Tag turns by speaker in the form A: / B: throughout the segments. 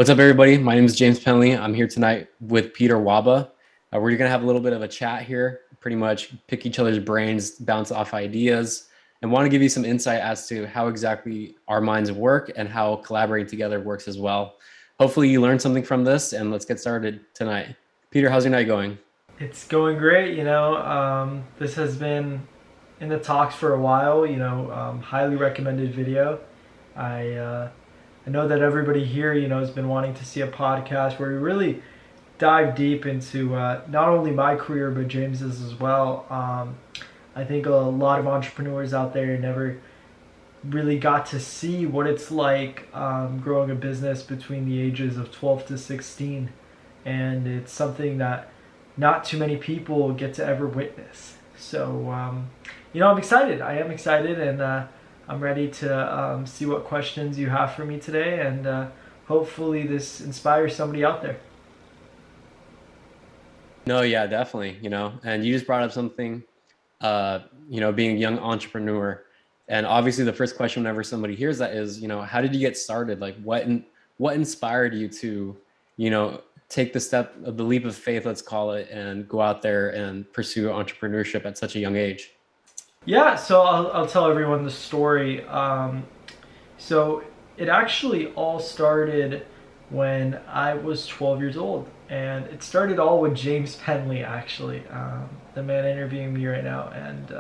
A: What's up, everybody? My name is James Pendley. I'm here tonight with Peter Wahba. We're going to have a little bit of a chat here, pretty much pick each other's brains, bounce off ideas, and want to give you some insight as to how exactly our minds work and how collaborating together works as well. Hopefully you learned something from this, and let's get started tonight. Peter, how's your night going?
B: It's going great. This has been in the talks for a while. Highly recommended video. I know that everybody here, has been wanting to see a podcast where we really dive deep into not only my career but James's as well. I think a lot of entrepreneurs out there never really got to see what it's like growing a business between the ages of 12 to 16, and it's something that not too many people get to ever witness. So, I'm excited. I am excited, and I'm ready to see what questions you have for me today, and hopefully this inspires somebody out there.
A: No, yeah, definitely. And you just brought up something, being a young entrepreneur. And obviously the first question whenever somebody hears that is, how did you get started? Like what inspired you to, take the leap of faith, let's call it, and go out there and pursue entrepreneurship at such a young age?
B: Yeah, so I'll tell everyone the story. So it actually all started when I was 12 years old. And it started all with James Pendley, actually, the man interviewing me right now. And,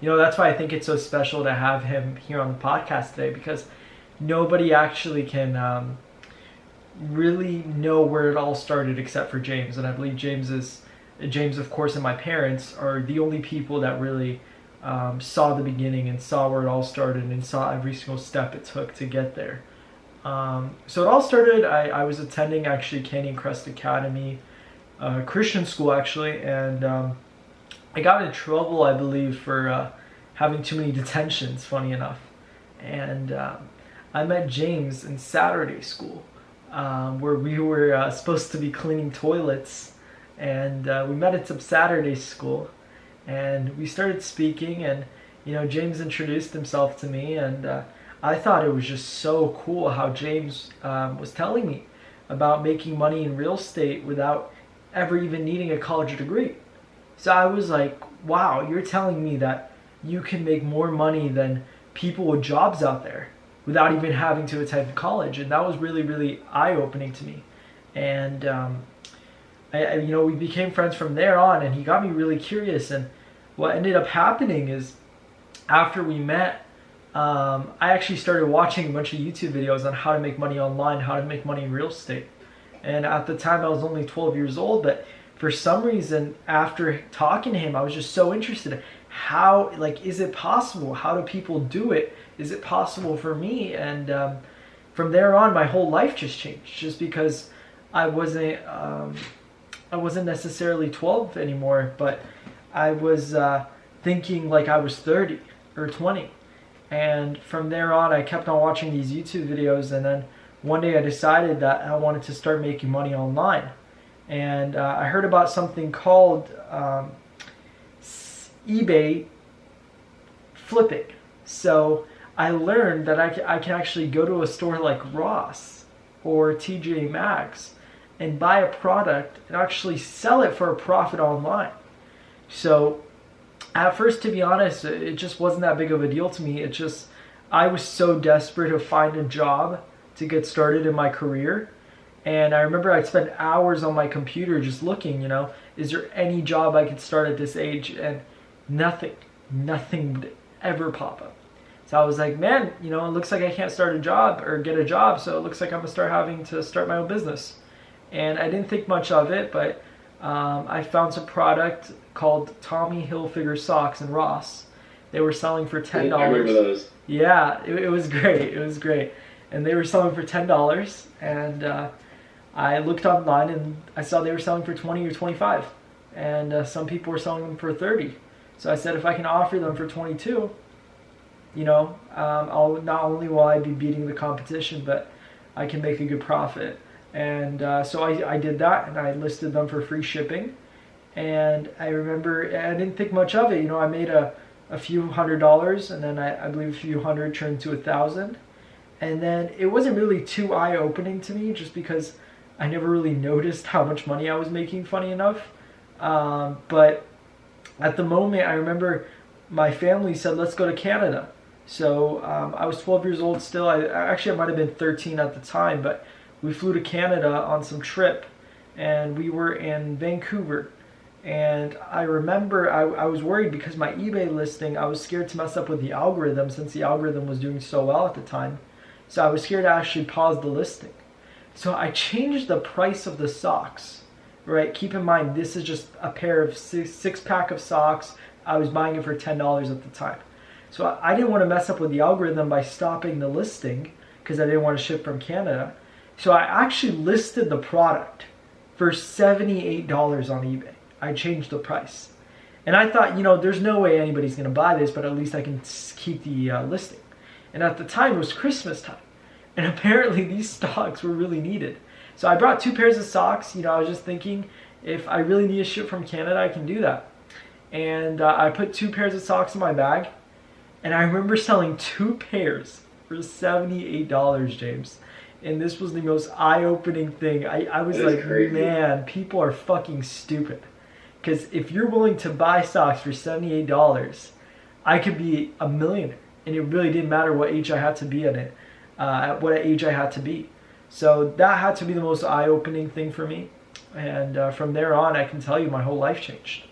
B: that's why I think it's so special to have him here on the podcast today, because nobody actually can really know where it all started except for James. And I believe James, of course, and my parents are the only people that really saw the beginning and saw where it all started and saw every single step it took to get there. So it all started, I was attending actually Canyon Crest Academy, Christian school actually, and I got in trouble, I believe, for having too many detentions, funny enough. And I met James in Saturday school, where we were supposed to be cleaning toilets, and we met at some Saturday school, and we started speaking, and James introduced himself to me, and I thought it was just so cool how James was telling me about making money in real estate without ever even needing a college degree. So I was like, wow, you're telling me that you can make more money than people with jobs out there without even having to attend college. And that was really, really eye-opening to me. And, we became friends from there on, and he got me really curious. And what ended up happening is after we met, I actually started watching a bunch of YouTube videos on how to make money online, how to make money in real estate. And at the time I was only 12 years old, but for some reason, after talking to him, I was just so interested in how, is it possible? How do people do it? Is it possible for me? And from there on, my whole life just changed, just because I wasn't necessarily 12 anymore, but I was thinking like I was 30 or 20. And from there on, I kept on watching these YouTube videos, and then one day I decided that I wanted to start making money online. And I heard about something called eBay flipping. So I learned that I can actually go to a store like Ross or TJ Maxx and buy a product and actually sell it for a profit online. So at first, to be honest, it just wasn't that big of a deal to me. I was so desperate to find a job to get started in my career. And I remember I'd spend hours on my computer just looking, is there any job I could start at this age? And nothing would ever pop up. So I was like, man, it looks like I can't start a job or get a job. So it looks like I'm going to start having to start my own business. And I didn't think much of it, but I found some product called Tommy Hilfiger socks in Ross. They were selling for $10.
A: I remember those.
B: Yeah, it was great. It was great. And they were selling for $10. And I looked online and I saw they were selling for 20 or 25. And some people were selling them for 30. So I said, if I can offer them for 22, I'll not only will I be beating the competition, but I can make a good profit. And so I did that, and I listed them for free shipping. And I remember I didn't think much of it. I made a few $100s, and then I believe a few hundred turned to 1,000. And then it wasn't really too eye opening to me just because I never really noticed how much money I was making, funny enough. But at the moment, I remember my family said, let's go to Canada. So I was 12 years old still. I might have been 13 at the time, but we flew to Canada on some trip, and we were in Vancouver. And I remember I was worried because my eBay listing, I was scared to mess up with the algorithm since the algorithm was doing so well at the time. So I was scared to actually pause the listing. So I changed the price of the socks, right? Keep in mind, this is just a pair of six pack of socks. I was buying it for $10 at the time. So I didn't want to mess up with the algorithm by stopping the listing because I didn't want to ship from Canada. So I actually listed the product for $78 on eBay. I changed the price. And I thought, there's no way anybody's going to buy this, but at least I can keep the listing. And at the time, it was Christmas time. And apparently these stocks were really needed. So I brought 2 pairs of socks. I was just thinking, if I really need a ship from Canada, I can do that. And I put 2 pairs of socks in my bag. And I remember selling 2 pairs for $78, James. And this was the most eye-opening thing. I was like, crazy. Man, people are fucking stupid. Because if you're willing to buy socks for $78, I could be a millionaire. And it really didn't matter what age I had to be in it, at what age I had to be. So that had to be the most eye-opening thing for me. And from there on, I can tell you my whole life changed.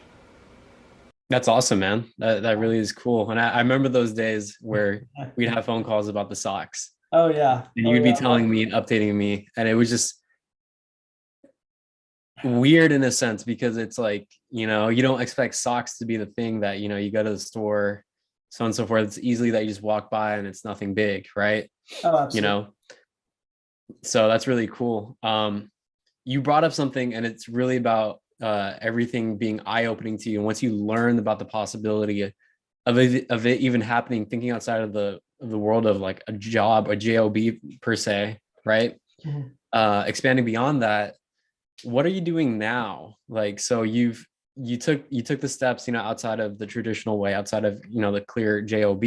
A: That's awesome, man. That really is cool. And I remember those days where we'd have phone calls about the socks.
B: Oh, yeah.
A: And you'd be telling me and updating me. And it was just weird in a sense because it's like, you don't expect socks to be the thing that, you go to the store, so on and so forth. It's easily that you just walk by and it's nothing big, right?
B: Oh, absolutely.
A: So that's really cool. You brought up something, and it's really about everything being eye-opening to you. And once you learn about the possibility of it even happening, thinking outside of the world of like a job, a job per se, right? Mm-hmm. Expanding beyond that, what are you doing now? Like, so you took the steps, outside of the traditional way, outside of the clear job,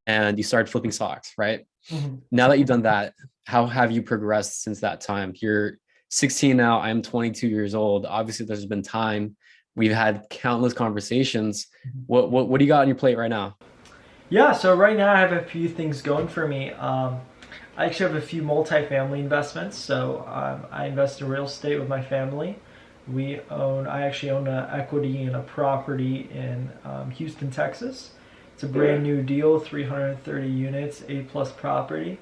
A: and you started flipping socks, right? Mm-hmm. Now that you've done that, how have you progressed since that time? You're 16 now. I'm 22 years old. Obviously, there's been time. We've had countless conversations. What do you got on your plate right now?
B: Yeah, so right now I have a few things going for me. I actually have a few multifamily investments. So I invest in real estate with my family. I actually own an equity in a property in Houston, Texas. It's a brand new deal, 330 units, A+ property.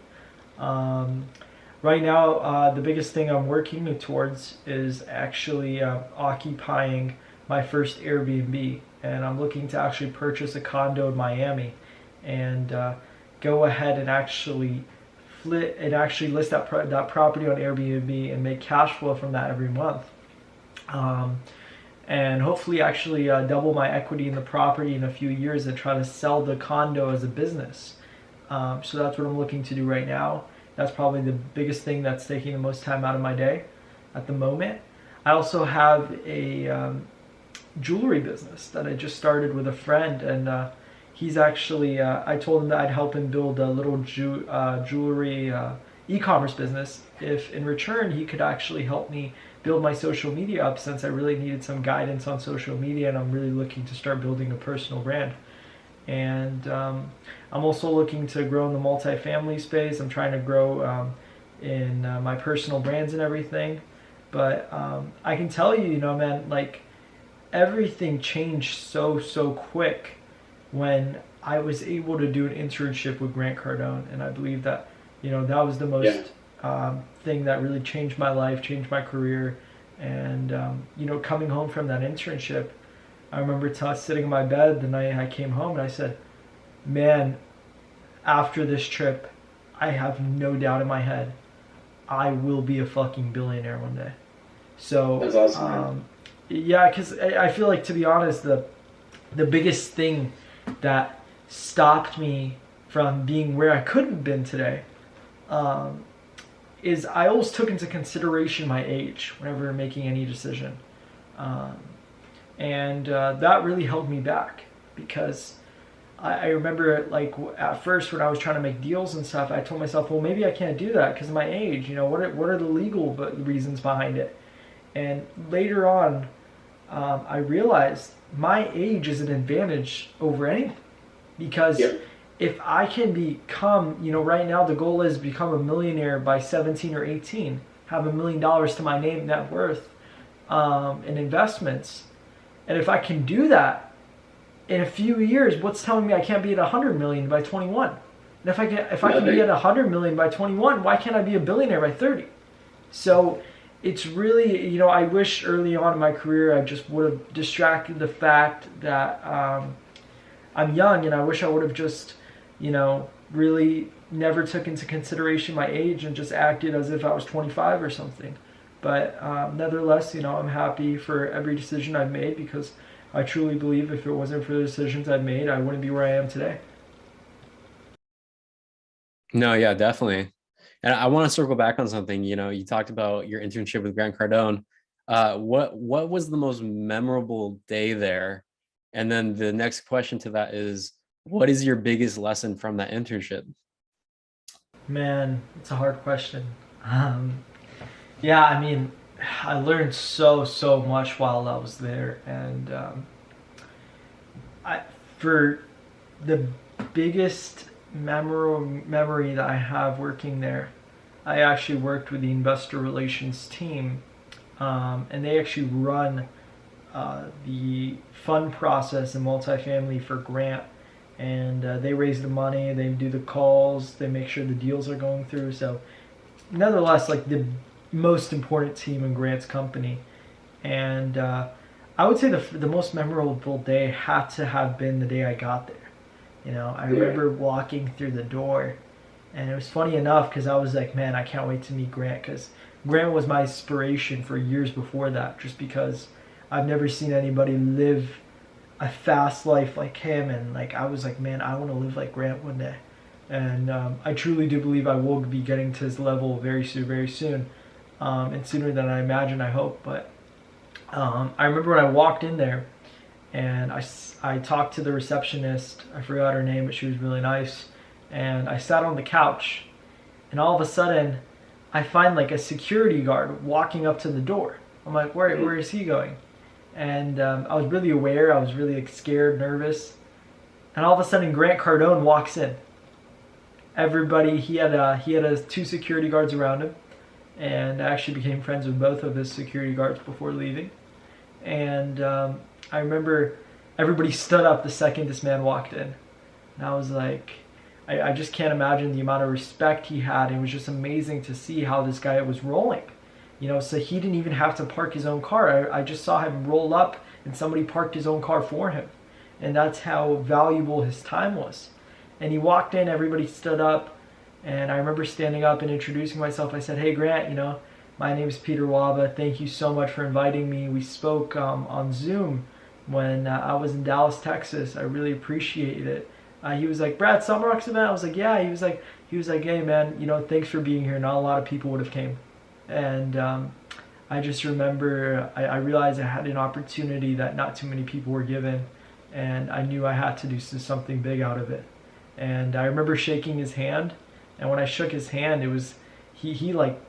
B: Right now, the biggest thing I'm working towards is actually occupying my first Airbnb. And I'm looking to actually purchase a condo in Miami and go ahead and actually list that property on Airbnb and make cash flow from that every month. And hopefully actually double my equity in the property in a few years and try to sell the condo as a business. So that's what I'm looking to do right now. That's probably the biggest thing that's taking the most time out of my day at the moment. I also have a jewelry business that I just started with a friend, and he's actually, I told him that I'd help him build a little jewelry e-commerce business if in return he could actually help me build my social media up, since I really needed some guidance on social media and I'm really looking to start building a personal brand. And I'm also looking to grow in the multifamily space. I'm trying to grow in my personal brands and everything. But I can tell you, man, like everything changed so quick when I was able to do an internship with Grant Cardone. And I believe that, that was the most thing that really changed my life, changed my career. And, coming home from that internship, I remember sitting in my bed the night I came home and I said, man, after this trip, I have no doubt in my head, I will be a fucking billionaire one day. So, that's awesome, yeah, because I feel like, to be honest, the biggest thing that stopped me from being where I could have been today is I always took into consideration my age whenever making any decision. And that really held me back because I remember like at first when I was trying to make deals and stuff, I told myself, well, maybe I can't do that because of my age. You know, what are the legal reasons behind it? And later on, I realized my age is an advantage over anything because
C: Yeah.
B: if I can become, you know, right now the goal is become a millionaire by 17 or 18, have $1 million to my name net worth in investments, and if I can do that in a few years, what's telling me I can't be at 100 million by 21? And if I can be at 100 million by 21, why can't I be a billionaire by 30? So it's really, you know, I wish early on in my career I just would have distracted the fact that I'm young, and I wish I would have just, you know, really never took into consideration my age and just acted as if I was 25 or something. But nevertheless, you know, I'm happy for every decision I've made because I truly believe if it wasn't for the decisions I've made, I wouldn't be where I am today.
A: No, yeah, definitely. And I want to circle back on something. You know, you talked about your internship with Grant Cardone. What was the most memorable day there? And then the next question to that is, what is your biggest lesson from that internship?
B: Man, it's a hard question. Um, yeah, I mean, I learned so much while I was there, and I for the biggest memory that I have working there, I actually worked with the investor relations team, and they actually run the fund process in multifamily for Grant. And they raise the money, they do the calls, they make sure the deals are going through. So, nonetheless, like the most important team in Grant's company. And I would say the most memorable day had to have been the day I got there. You know, I
C: Yeah.
B: remember walking through the door, and it was funny enough because I was like, man, I can't wait to meet Grant because Grant was my inspiration for years before that, just because I've never seen anybody live a fast life like him, and like I was like, man, I want to live like Grant one day, and I truly do believe I will be getting to his level very soon, and sooner than I imagine. I hope, but I remember when I walked in there and I talked to the receptionist. I forgot her name, but she was really nice. And I sat on the couch, and all of a sudden, I find like a security guard walking up to the door. I'm like, where is he going? And I was really aware. I was really like scared, nervous. And all of a sudden, Grant Cardone walks in. Everybody, he had two security guards around him, and I actually became friends with both of his security guards before leaving. And I remember everybody stood up the second this man walked in. And I was like, I just can't imagine the amount of respect he had. It was just amazing to see how this guy was rolling. You know, so he didn't even have to park his own car. I just saw him roll up and somebody parked his own car for him. And that's how valuable his time was. And he walked in, everybody stood up, and I remember standing up and introducing myself. I said, hey, Grant, you know, my name is Peter Wahba. Thank you so much for inviting me. We spoke on Zoom when I was in Dallas, Texas. I really appreciated it. He was like, Brad, Summerrock's event? I was like, yeah. He was like, hey, man, you know, thanks for being here. Not a lot of people would have came. And I just remember I realized I had an opportunity that not too many people were given, and I knew I had to do something big out of it. And I remember shaking his hand, and when I shook his hand, it was he like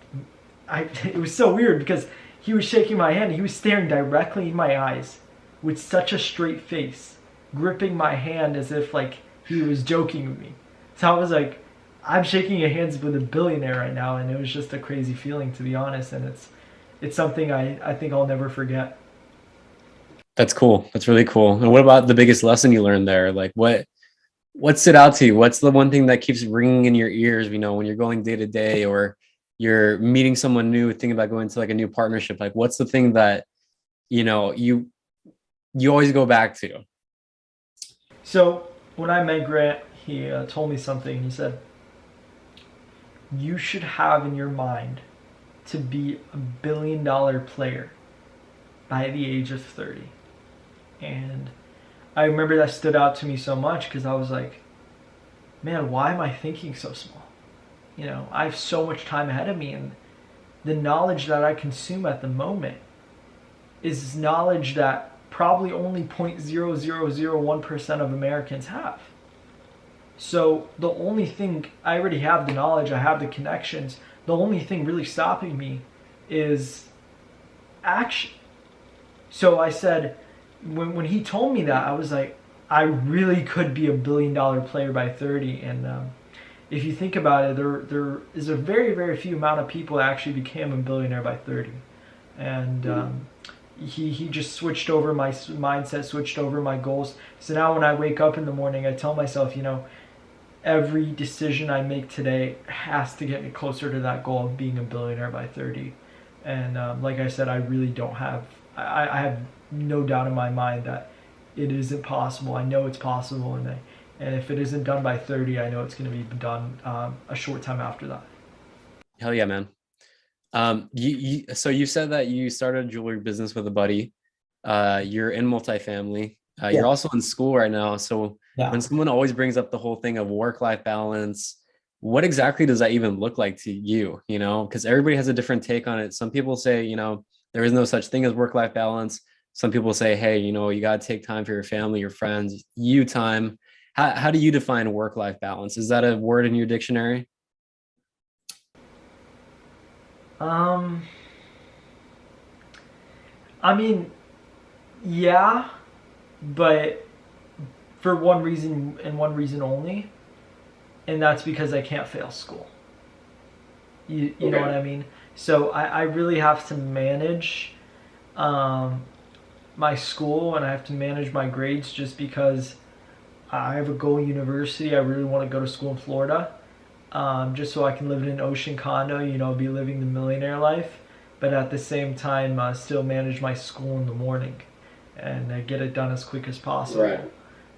B: it was so weird because he was shaking my hand. He was staring directly in my eyes with such a straight face, gripping my hand as if like he was joking with me. So I was like, I'm shaking hands with a billionaire right now, and it was just a crazy feeling, to be honest. And it's something I think I'll never forget.
A: That's cool. That's really cool. And what about the biggest lesson you learned there? Like what stood out to you? What's the one thing that keeps ringing in your ears, you know, when you're going day to day or you're meeting someone new, thinking about going to like a new partnership? Like what's the thing that, you know, you always go back to?
B: So when I met Grant, he told me something. He said, you should have in your mind to be $1 billion player by the age of 30. And I remember that stood out to me so much because I was like, man, why am I thinking so small? You know, I have so much time ahead of me, and the knowledge that I consume at the moment is knowledge that probably only 0.0001% of Americans have. So the only thing, I already have the knowledge, I have the connections. The only thing really stopping me is action. So I said, when he told me that, I was like, I really could be a $1 billion player by 30. And if you think about it, there is a very few amount of people that actually became a billionaire by 30. And he just switched over my mindset, switched over my goals. So now when I wake up in the morning, I tell myself, every decision I make today has to get me closer to that goal of being a billionaire by 30. And like I said, I really don't have, I have no doubt in my mind that it isn't possible. I know it's possible, and if it isn't done by 30, I know it's going to be done a short time after that.
A: Hell yeah, man. So you said that you started a jewelry business with a buddy. You're in multifamily. You're
B: Yeah,
A: also in school right now. So when
B: yeah.
A: someone always brings up the whole thing of work-life balance, what exactly does that even look like to you? Because everybody has a different take on it. Some people say, there is no such thing as work-life balance. Some people say, hey, you got to take time for your family, your friends, you time. How do you define work-life balance? Is that a word in your dictionary?
B: Um, I mean, yeah, but for one reason and one reason only, and that's because I can't fail school. You know what
A: Okay.
B: I mean? So I really have to manage um, my school, and I have to manage my grades just because I have a goal university. I really want to go to school in Florida, just so I can live in an ocean condo, be living the millionaire life, but at the same time, still manage my school in the morning and get it done as quick as
A: Right.
B: possible.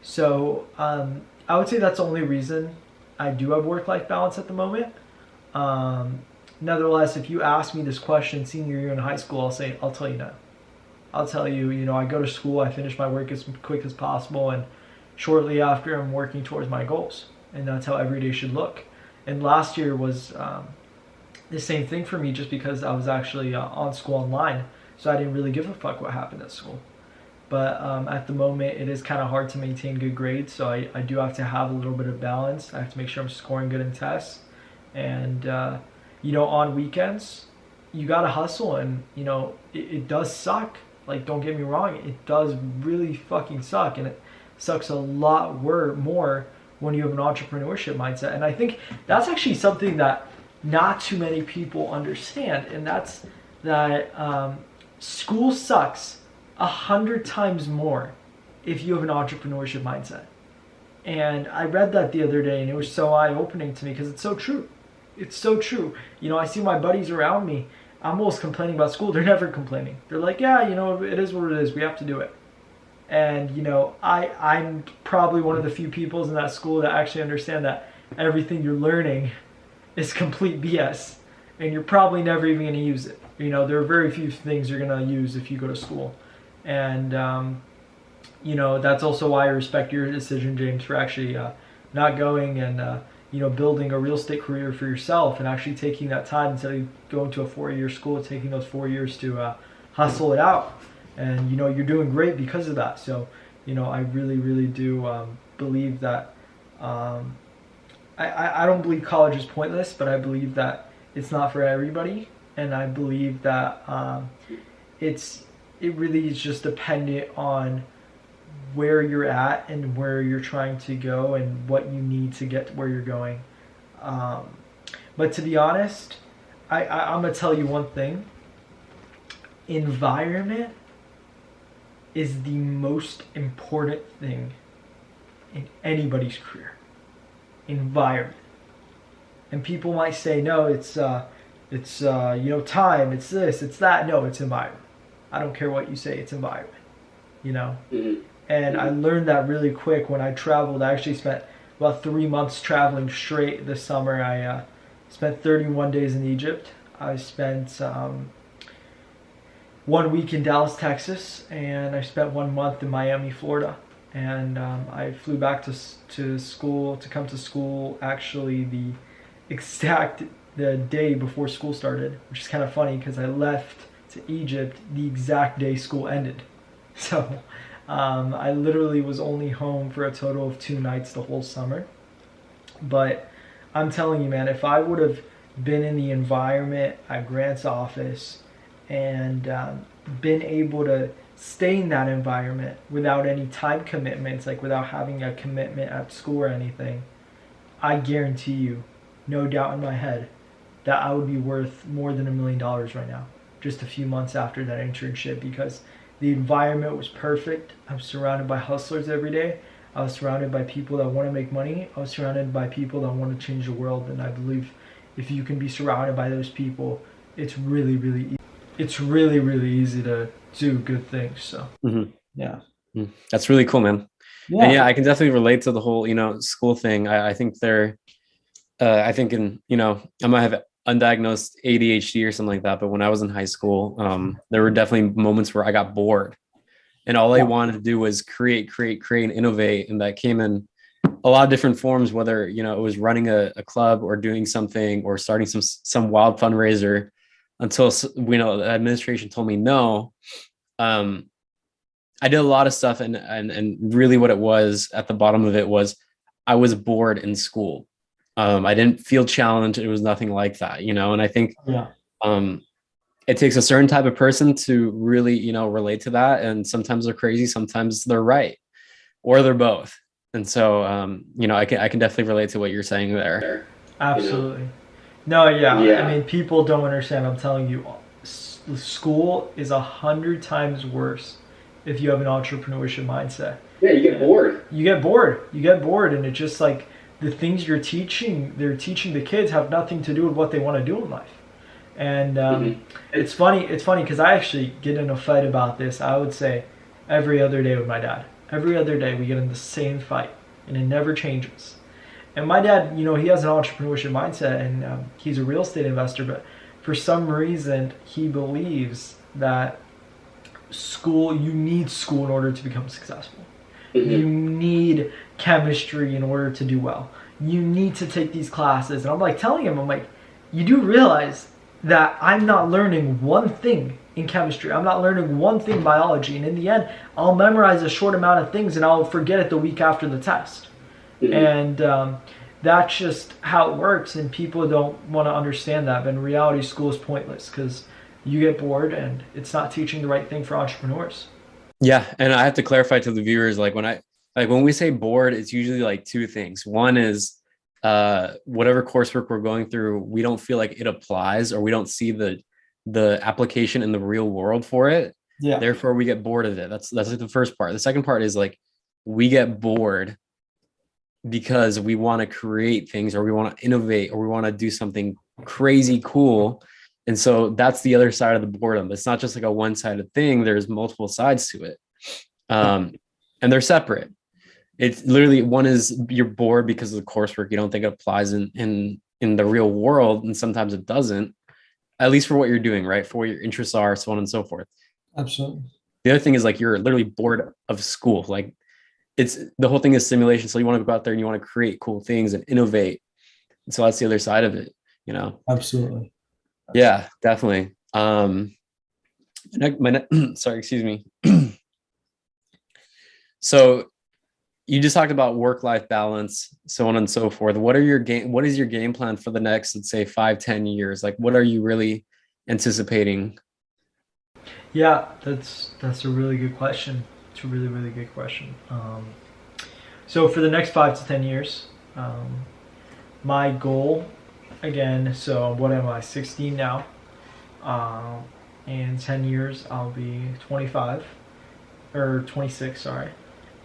B: So I would say that's the only reason I do have work life balance at the moment. Um, Nevertheless, if you ask me this question senior year in high school, I'll tell you no. I'll tell you, I go to school, I finish my work as quick as possible, and shortly after, I'm working towards my goals. And that's how every day should look. And last year was the same thing for me just because I was actually on school online. So I didn't really give a fuck what happened at school. But at the moment, it is kind of hard to maintain good grades. So I do have to have a little bit of balance. I have to make sure I'm scoring good in tests. And, on weekends, you got to hustle. And, it does suck. Like, don't get me wrong, it does really fucking suck. And it sucks a lot more when you have an entrepreneurship mindset. And I think that's actually something that not too many people understand. And that's that school sucks 100 times more if you have an entrepreneurship mindset. And I read that the other day, and it was so eye-opening to me because it's so true. It's so true. I see my buddies around me. I'm always complaining about school. They're never complaining. They're like, yeah, it is what it is. We have to do it. And I'm probably one of the few people in that school that actually understand that everything you're learning is complete BS, and you're probably never even going to use it. There are very few things you're going to use if you go to school, and that's also why I respect your decision, James, for actually not going and building a real estate career for yourself and actually taking that time instead of going to a 4-year school, taking those 4 years to hustle it out. And you're doing great because of that. So I really do believe that. I don't believe college is pointless, but I believe that it's not for everybody, and I believe that it really is just dependent on where you're at and where you're trying to go and what you need to get to where you're going. Um, but to be honest, I'm gonna tell you one thing. Environment is the most important thing in anybody's career. Environment. And people might say, no, it's time, it's this, it's that. No, it's environment. I don't care what you say, it's environment. You know.
A: Mhm.
B: And I learned that really quick when I traveled. I actually spent about 3 months traveling straight this summer. I spent 31 days in Egypt. I spent 1 week in Dallas, Texas, and I spent 1 month in Miami, Florida. And I flew back to school to come to school actually the day before school started, which is kind of funny because I left to Egypt the exact day school ended. So I literally was only home for a total of 2 nights the whole summer. But I'm telling you, man, if I would have been in the environment at Grant's office and been able to stay in that environment without any time commitments, like without having a commitment at school or anything, I guarantee you, no doubt in my head, that I would be worth more than $1 million right now, just a few months after that internship, because the environment was perfect. I was surrounded by hustlers every day. I was surrounded by people that want to make money. I was surrounded by people that want to change the world. And I believe if you can be surrounded by those people, it's really, really easy to do good things. So, yeah.
A: That's really cool, man.
B: Yeah.
A: And yeah, I can definitely relate to the whole, school thing. I think I think I might have undiagnosed ADHD or something like that. But when I was in high school, there were definitely moments where I got bored and all I wanted to do was create and innovate. And that came in a lot of different forms, whether, it was running a club or doing something or starting some wild fundraiser until, the administration told me no. I did a lot of stuff and really what it was at the bottom of it was I was bored in school. I didn't feel challenged. It was nothing like that, and I think it takes a certain type of person to really, relate to that. And sometimes they're crazy, sometimes they're right, or they're both. And so, I can definitely relate to what you're saying there.
B: Absolutely. No, yeah. I mean, people don't understand. I'm telling you, school is 100 times worse if you have an entrepreneurship mindset.
A: Yeah, you get bored.
B: You get bored, and it's just like the things they're teaching the kids have nothing to do with what they want to do in life. And it's funny because I actually get in a fight about this. I would say every other day with my dad. Every other day we get in the same fight, and it never changes. And my dad, he has an entrepreneurship mindset, and he's a real estate investor, but for some reason he believes that you need school in order to become successful. You need chemistry in order to do well. You need to take these classes. And I'm like telling him, you do realize that I'm not learning one thing in chemistry. I'm not learning one thing in biology. And in the end, I'll memorize a short amount of things and I'll forget it the week after the test. And that's just how it works. And people don't want to understand that. But in reality, school is pointless because you get bored and it's not teaching the right thing for entrepreneurs.
A: Yeah. And I have to clarify to the viewers, when we say bored, it's usually like two things. One is whatever coursework we're going through, we don't feel like it applies or we don't see the application in the real world for it. Yeah. Therefore, we get bored of it. That's like the first part. The second part is like we get bored because we want to create things or we want to innovate or we want to do something crazy cool. And so that's the other side of the boredom. It's not just like a one-sided thing. There's multiple sides to it. And they're separate. It's literally one is you're bored because of the coursework. You don't think it applies in the real world. And sometimes it doesn't, at least for what you're doing, right? For what your interests are, so on and so forth.
B: Absolutely.
A: The other thing is like, you're literally bored of school. Like the whole thing is simulation. So you want to go out there and you want to create cool things and innovate. And so that's the other side of it,
B: Absolutely.
A: Yeah, definitely. Sorry, excuse me. So you just talked about work-life balance, so on and so forth. What is your game plan for the next, let's say 5-10 years? Like, what are you really anticipating?
B: Yeah, that's a really good question. It's a really, really good question. So for the next 5 to 10 years, my goal, again, so what am I, 16 now? In 10 years, I'll be 25, or 26, sorry.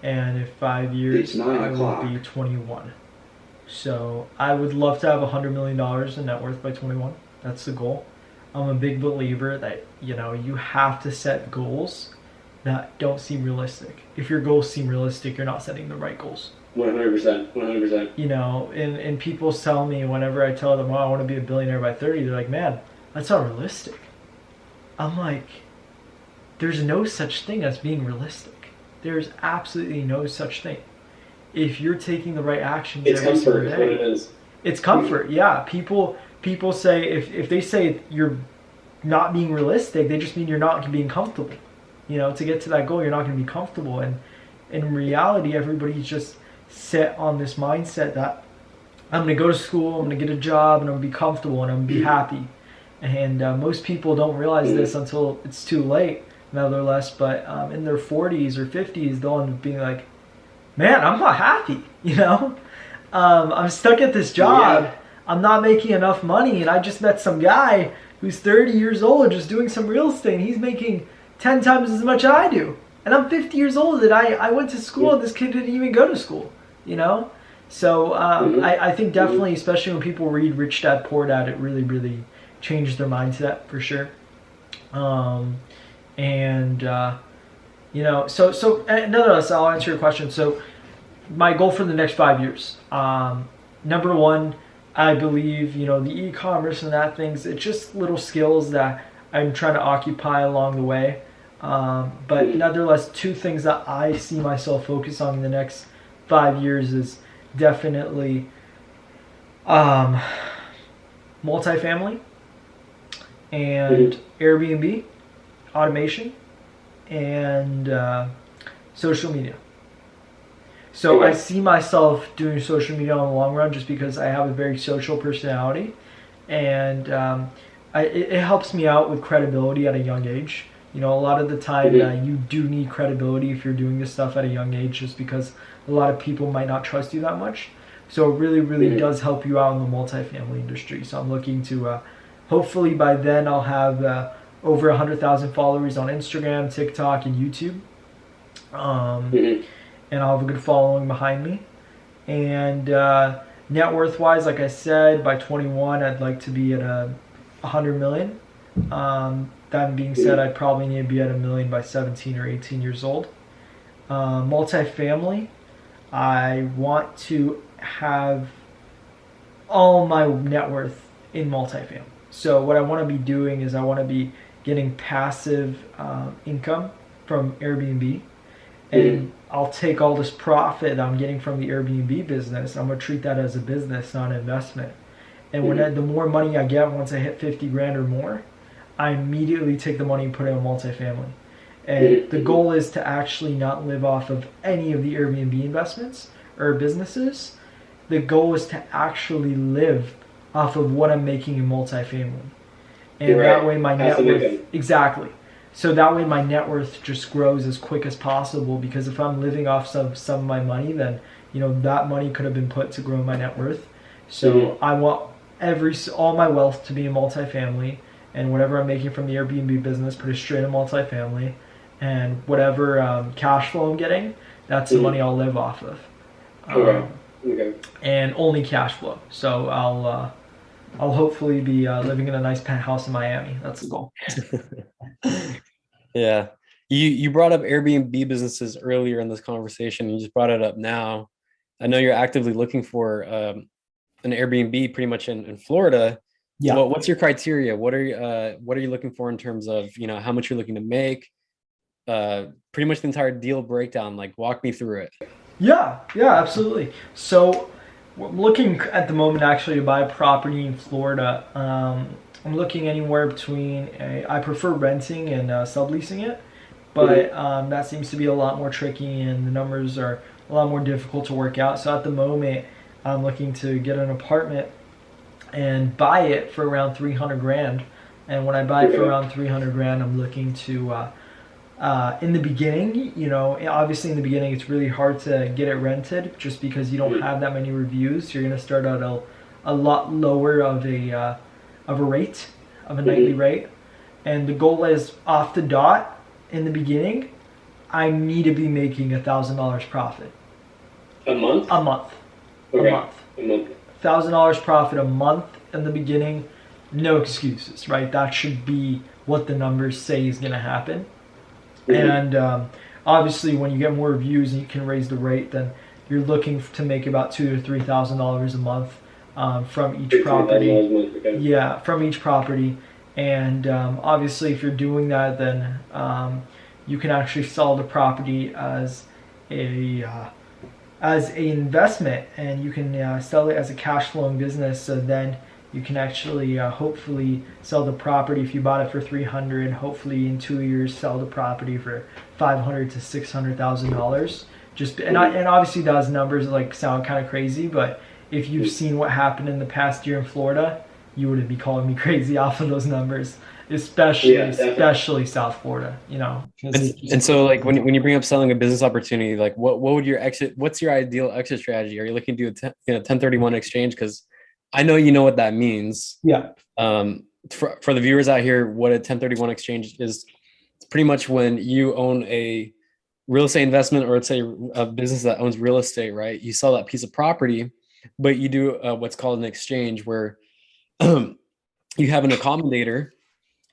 B: And in 5 years, I will be 21. So I would love to have $100 million in net worth by 21. That's the goal. I'm a big believer that, you have to set goals that don't seem realistic. If your goals seem realistic, you're not setting the right goals.
A: 100%.
B: And people tell me whenever I tell them, I want to be a billionaire by 30, they're like, man, that's not realistic. I'm like, there's no such thing as being realistic. There's absolutely no such thing. If you're taking the right actions every single day. It's comfort, what it is. It's comfort, yeah. People say, if they say you're not being realistic, they just mean you're not being comfortable. To get to that goal, you're not going to be comfortable. And in reality, everybody's just set on this mindset that I'm gonna go to school, I'm gonna get a job, and I'm gonna be comfortable and I'm gonna be happy. And most people don't realize this until it's too late, nevertheless. But in their 40s or 50s, they'll end up being like, "Man, I'm not happy. You know, I'm stuck at this job.
C: Yeah.
B: I'm not making enough money, and I just met some guy who's 30 years old, just doing some real estate, and he's making 10 times as much I do. And I'm 50 years old, and I went to school, and this kid didn't even go to school. You know." So I think definitely, especially when people read Rich Dad Poor Dad, it really, really changed their mindset for sure. And so nonetheless, I'll answer your question. So my goal for the next 5 years, number one, I believe the e-commerce and that things. It's just little skills that I'm trying to occupy along the way. But nonetheless, two things that I see myself focus on in the next 5 years is definitely multifamily and Airbnb, automation, and social media. So I see myself doing social media in the long run just because I have a very social personality, and it helps me out with credibility at a young age. A lot of the time you do need credibility if you're doing this stuff at a young age, just because a lot of people might not trust you that much. So it really, really does help you out in the multifamily industry. So I'm looking to, hopefully by then I'll have over 100,000 followers on Instagram, TikTok, and YouTube. And I'll have a good following behind me. And net worth wise, like I said, by 21, I'd like to be at 100 million. That being said, I'd probably need to be at $1 million by 17 or 18 years old. Multifamily, I want to have all my net worth in multifamily. So what I want to be doing is I want to be getting passive income from Airbnb, and I'll take all this profit that I'm getting from the Airbnb business. I'm gonna treat that as a business, not an investment. And the more money I get once I hit 50 grand or more, I immediately take the money and put it in multifamily. And the goal is to actually not live off of any of the Airbnb investments or businesses. The goal is to actually live off of what I'm making in multifamily. And that way my net worth, exactly. So that way my net worth just grows as quick as possible, because if I'm living off some of my money, then that money could have been put to grow my net worth. So I want all my wealth to be in multifamily, and whatever I'm making from the Airbnb business, put it straight in multifamily, and whatever cash flow I'm getting, that's the money I'll live off of. And only cash flow. So I'll hopefully be living in a nice penthouse in Miami. That's the goal.
A: Yeah. You brought up Airbnb businesses earlier in this conversation. You just brought it up now. I know you're actively looking for an Airbnb pretty much in Florida. Yeah. What's your criteria? What are you looking for in terms of, how much you're looking to make? Pretty much the entire deal breakdown. Like, walk me through it.
B: Yeah, absolutely. So I'm looking at the moment actually to buy a property in Florida. I'm looking anywhere between I prefer renting and subleasing it, but that seems to be a lot more tricky, and the numbers are a lot more difficult to work out. So at the moment, I'm looking to get an apartment and buy it for around 300 grand. And when I buy it for around 300 grand, I'm looking to in the beginning, obviously in the beginning it's really hard to get it rented just because you don't have that many reviews. You're going to start out a lot lower of a rate, of a nightly rate. And the goal is off the dot in the beginning, I need to be making $1,000 profit.
C: A month?
B: A month.
C: Okay.
B: A month.
C: A month.
B: $1,000 profit a month in the beginning. No excuses, right? That should be what the numbers say is going to happen. And obviously when you get more reviews and you can raise the rate, then you're looking to make about $2,000 to $3,000 a month from each property.
C: Okay.
B: Yeah, from each property. And obviously if you're doing that, then you can actually sell the property as a investment, and you can sell it as a cash flowing business. So then you can actually hopefully sell the property. If you bought it for 300, hopefully in 2 years sell the property for $500,000 to $600,000. And obviously those numbers sound kind of crazy, but if you've seen what happened in the past year in Florida, you wouldn't be calling me crazy off of those numbers, especially South Florida.
A: And so like when you bring up selling a business opportunity, like what would your exit? What's your ideal exit strategy? Are you looking to do a 1031 exchange? Because I know you know what that means.
B: Yeah.
A: For the viewers out here, what a 1031 exchange is, it's pretty much when you own a real estate investment, or let's say a business that owns real estate, right? You sell that piece of property, but you do what's called an exchange, where you have an accommodator.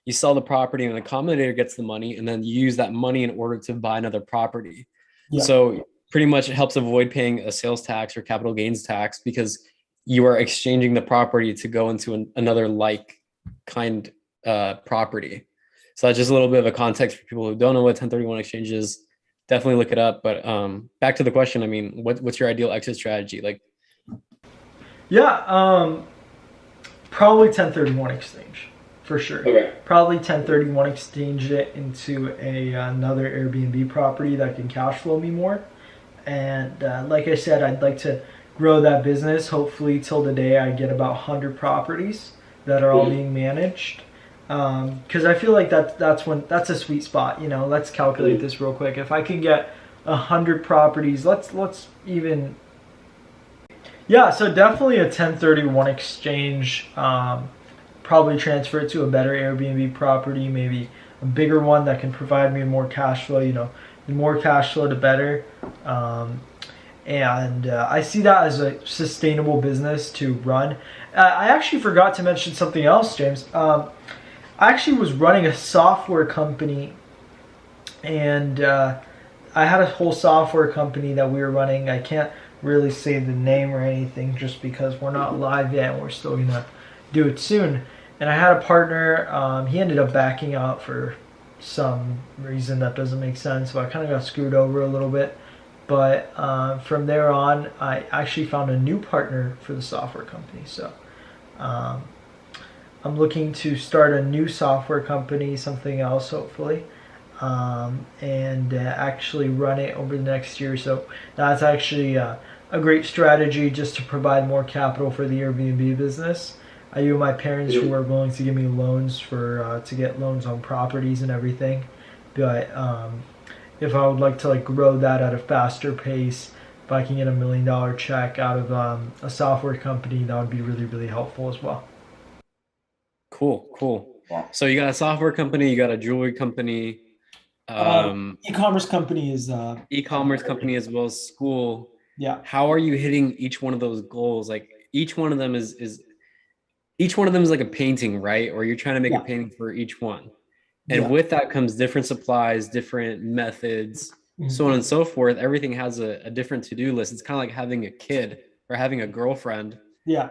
A: You sell the property and an accommodator gets the money, and then you use that money in order to buy another property. Yeah. So pretty much it helps avoid paying a sales tax or capital gains tax, because you are exchanging the property to go into another like kind property. So that's just a little bit of a context for people who don't know what 1031 exchange is. Definitely look it up. But back to the question, I mean, what's your ideal exit strategy? Like,
B: yeah, probably 1031 exchange for sure.
C: Okay.
B: Probably 1031 exchange it into another Airbnb property that can cash flow me more. And like I said, I'd like to grow that business, hopefully till the day I get about 100 properties that are all being managed. Because I feel like that's a sweet spot. Let's calculate this real quick. If I can get 100 properties, let's even, yeah. So definitely a 1031 exchange. Probably transfer it to a better Airbnb property, maybe a bigger one that can provide me more cash flow. The more cash flow, the better. And I see that as a sustainable business to run. I actually forgot to mention something else, James. I actually was running a software company, and I had a whole software company that we were running. I can't really say the name or anything just because we're not live yet and we're still going to do it soon. And I had a partner. He ended up backing out for some reason that doesn't make sense, so I kind of got screwed over a little bit. But from there on, I actually found a new partner for the software company. So I'm looking to start a new software company, something else hopefully, and actually run it over the next year. So that's actually a great strategy just to provide more capital for the Airbnb business. I have my parents who are willing to give me loans to get loans on properties and everything. But if I would like to grow that at a faster pace, if I can get $1 million check out of a software company, that would be really, really helpful as well.
A: Cool. Yeah. So you got a software company, you got a jewelry company,
B: e-commerce company is
A: e-commerce company as well as school.
B: Yeah.
A: How are you hitting each one of those goals? Like each one of them is like a painting, right? Or you're trying to make a painting for each one. And with that comes different supplies, different methods, so on and so forth. Everything has a different to-do list. It's kind of like having a kid or having a girlfriend.
B: Yeah.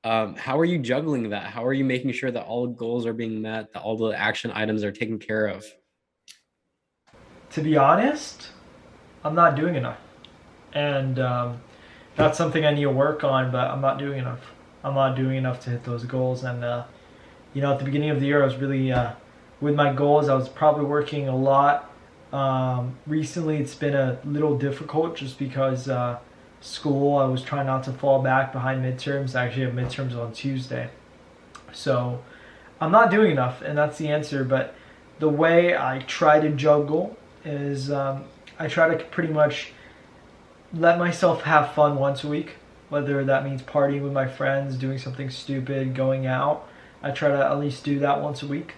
A: How are you juggling that? How are you making sure that all the goals are being met, that all the action items are taken care of?
B: To be honest, I'm not doing enough. And that's something I need to work on, but I'm not doing enough. I'm not doing enough to hit those goals. And, at the beginning of the year, I was really, with my goals, I was probably working a lot. Recently, it's been a little difficult just because school, I was trying not to fall back behind midterms. I actually have midterms on Tuesday. So I'm not doing enough, and that's the answer. But the way I try to juggle is I try to pretty much let myself have fun once a week, whether that means partying with my friends, doing something stupid, going out. I try to at least do that once a week.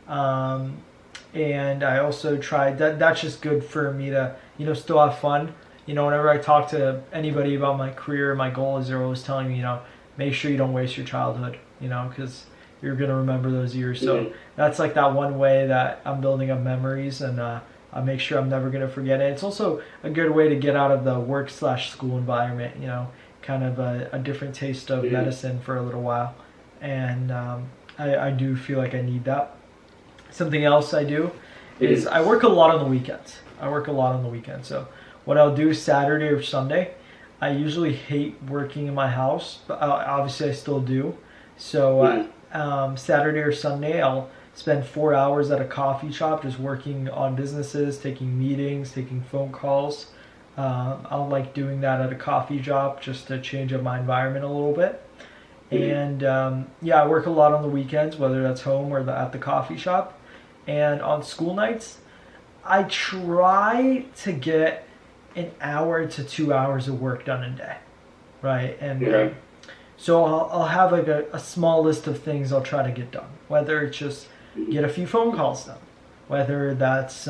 B: And I also try, that's just good for me to, still have fun. Whenever I talk to anybody about my career, my goals, they're always telling me, make sure you don't waste your childhood, because you're going to remember those years. So that's like that one way that I'm building up memories, and I make sure I'm never going to forget it. It's also a good way to get out of the work/school environment, kind of a different taste of medicine for a little while. And I do feel like I need that. Something else I do is I work a lot on the weekends. So what I'll do Saturday or Sunday, I usually hate working in my house, but obviously I still do. So Saturday or Sunday, I'll spend 4 hours at a coffee shop just working on businesses, taking meetings, taking phone calls. I'll like doing that at a coffee shop just to change up my environment a little bit. And yeah, I work a lot on the weekends, whether that's home or at the coffee shop. And on school nights, I try to get an hour to 2 hours of work done a day, right? And so I'll have like a small list of things I'll try to get done, whether it's just get a few phone calls done, whether that's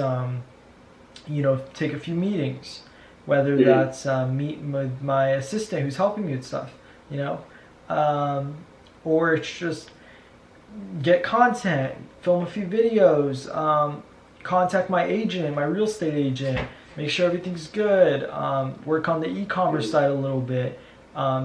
B: take a few meetings, whether that's meet with my assistant who's helping me with stuff, you know, or it's just get content, film a few videos, contact my agent, my real estate agent, make sure everything's good, work on the e-commerce side a little bit,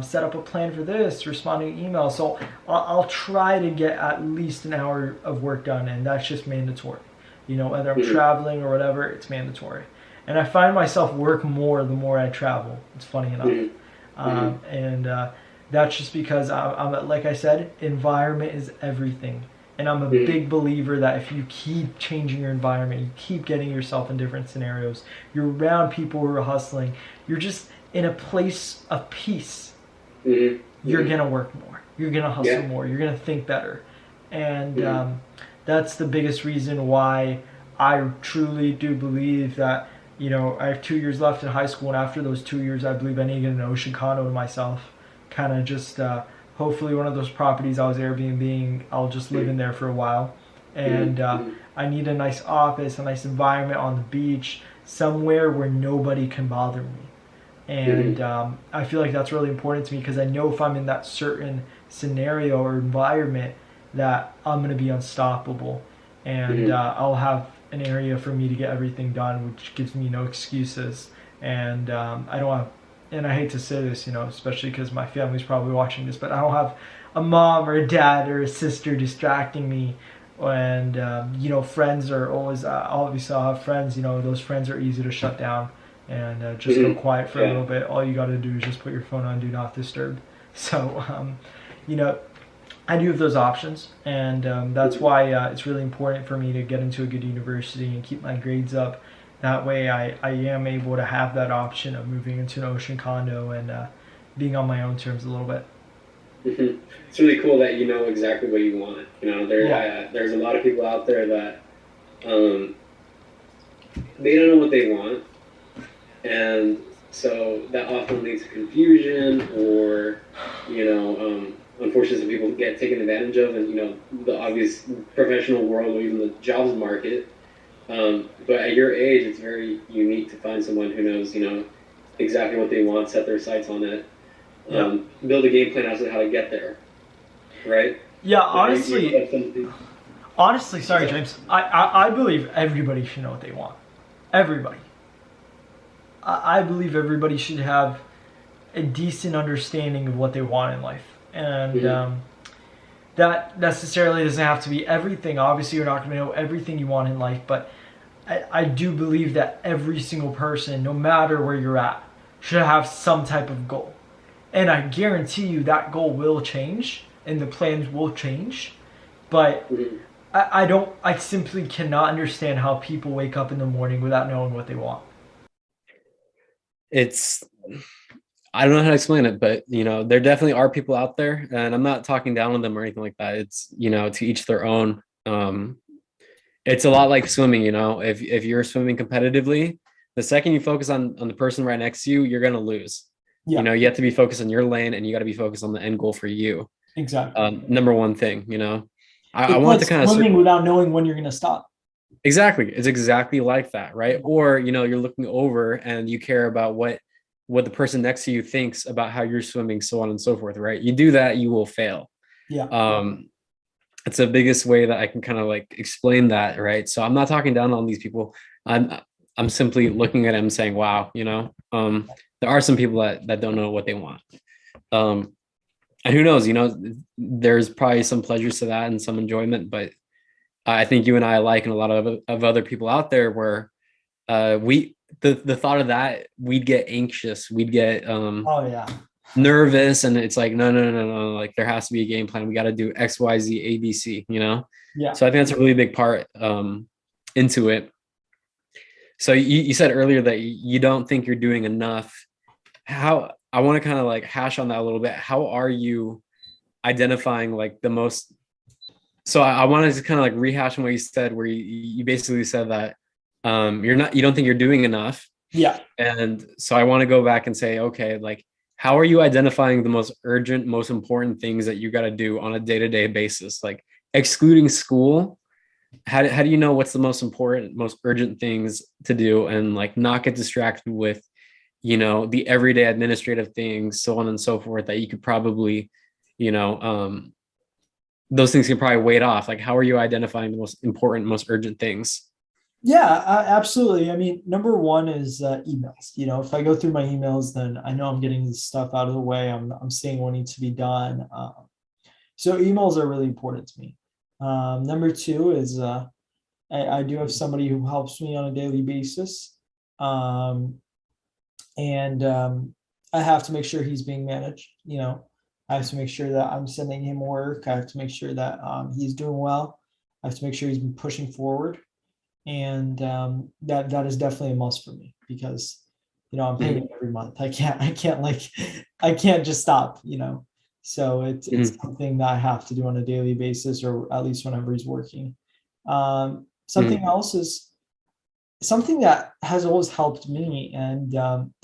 B: set up a plan for this, responding to emails. So I'll try to get at least an hour of work done, and that's just mandatory. You know, whether I'm traveling or whatever, it's mandatory. And I find myself work more the more I travel. It's funny enough. And that's just because I'm like I said, environment is everything. And I'm a big believer that if you keep changing your environment, you keep getting yourself in different scenarios, you're around people who are hustling, you're just in a place of peace, you're going to work more. You're going to hustle more. You're going to think better. And that's the biggest reason why I truly do believe that, you know, I have 2 years left in high school. And after those 2 years, I believe I need to get an ocean condo to myself. Kind of just hopefully one of those properties I was Airbnb-ing, I'll just live in there for a while. And I need a nice office, a nice environment on the beach, somewhere where nobody can bother me. And I feel like that's really important to me because I know if I'm in that certain scenario or environment that I'm going to be unstoppable. And I'll have an area for me to get everything done, which gives me no excuses. And I don't have, and I hate to say this, you know, especially because my family's probably watching this, but I don't have a mom or a dad or a sister distracting me. And, you know, friends are always, obviously I'll have friends, you know, those friends are easy to shut down and just go quiet for a little bit. All you got to do is just put your phone on Do Not Disturb. So, you know, I do have those options, and that's why it's really important for me to get into a good university and keep my grades up. That way I am able to have that option of moving into an ocean condo and being on my own terms a little bit.
C: It's really cool that you know exactly what you want. You know, there's a lot of people out there that they don't know what they want, and so that often leads to confusion or, you know, unfortunately people get taken advantage of in, you know, the obvious professional world or even the jobs market. But at your age, it's very unique to find someone who knows, you know, exactly what they want, set their sights on it, build a game plan as to how to get there, right?
B: Yeah, honestly, sorry, James. I believe everybody should know what they want. Everybody. I believe everybody should have a decent understanding of what they want in life. And that necessarily doesn't have to be everything. Obviously, you're not going to know everything you want in life, but I do believe that every single person, no matter where you're at, should have some type of goal. And I guarantee you that goal will change and the plans will change. But I simply cannot understand how people wake up in the morning without knowing what they want.
A: I don't know how to explain it, but, you know, there definitely are people out there, and I'm not talking down on them or anything like that. It's, you know, to each their own. It's a lot like swimming, you know, if you're swimming competitively, the second you focus on the person right next to you, you're going to lose. You know, you have to be focused on your lane and you got to be focused on the end goal for you.
B: Exactly.
A: Number one thing, you know, I want to kind of
B: swimming without knowing when you're going to stop.
A: Exactly. It's exactly like that. Right. Or, you know, you're looking over and you care about what the person next to you thinks about how you're swimming, so on and so forth. Right. You do that, you will fail. It's the biggest way that I can kind of like explain that. Right. So I'm not talking down on these people. I'm simply looking at them saying, wow, you know, there are some people that don't know what they want. And who knows, you know, there's probably some pleasures to that and some enjoyment, but I think you and I alike, and a lot of other people out there where the thought of that, we'd get anxious, we'd get nervous, and it's like, no, like there has to be a game plan. We got to do X, Y, Z, A, B, C, you know? So I think that's a really big part into it. So you said earlier that you don't think you're doing enough. How, I want to kind of like hash on that a little bit. How are you identifying like the most? So I wanted to kind of like rehash on what you said, where you basically said that you don't think you're doing enough.
B: Yeah.
A: And so I want to go back and say, okay, like, how are you identifying the most urgent, most important things that you got to do on a day-to-day basis? Like, excluding school, how do you know what's the most important, most urgent things to do, and like not get distracted with, the everyday administrative things, so on and so forth, that you could probably, you know, those things can probably wait off. Like, how are you identifying the most important, most urgent things?
B: Yeah, absolutely. I mean, number one is emails. If I go through my emails, then I know I'm getting this stuff out of the way. I'm seeing what needs to be done. So emails are really important to me. Number two is I do have somebody who helps me on a daily basis. Um, and I have to make sure he's being managed. I have to make sure that I'm sending him work. I have to make sure that he's doing well. I have to make sure he's been pushing forward, and that is definitely a must for me because I'm paying him every month. I can't just stop. So it's something that I have to do on a daily basis, or at least whenever he's working. Something else is something that has always helped me, and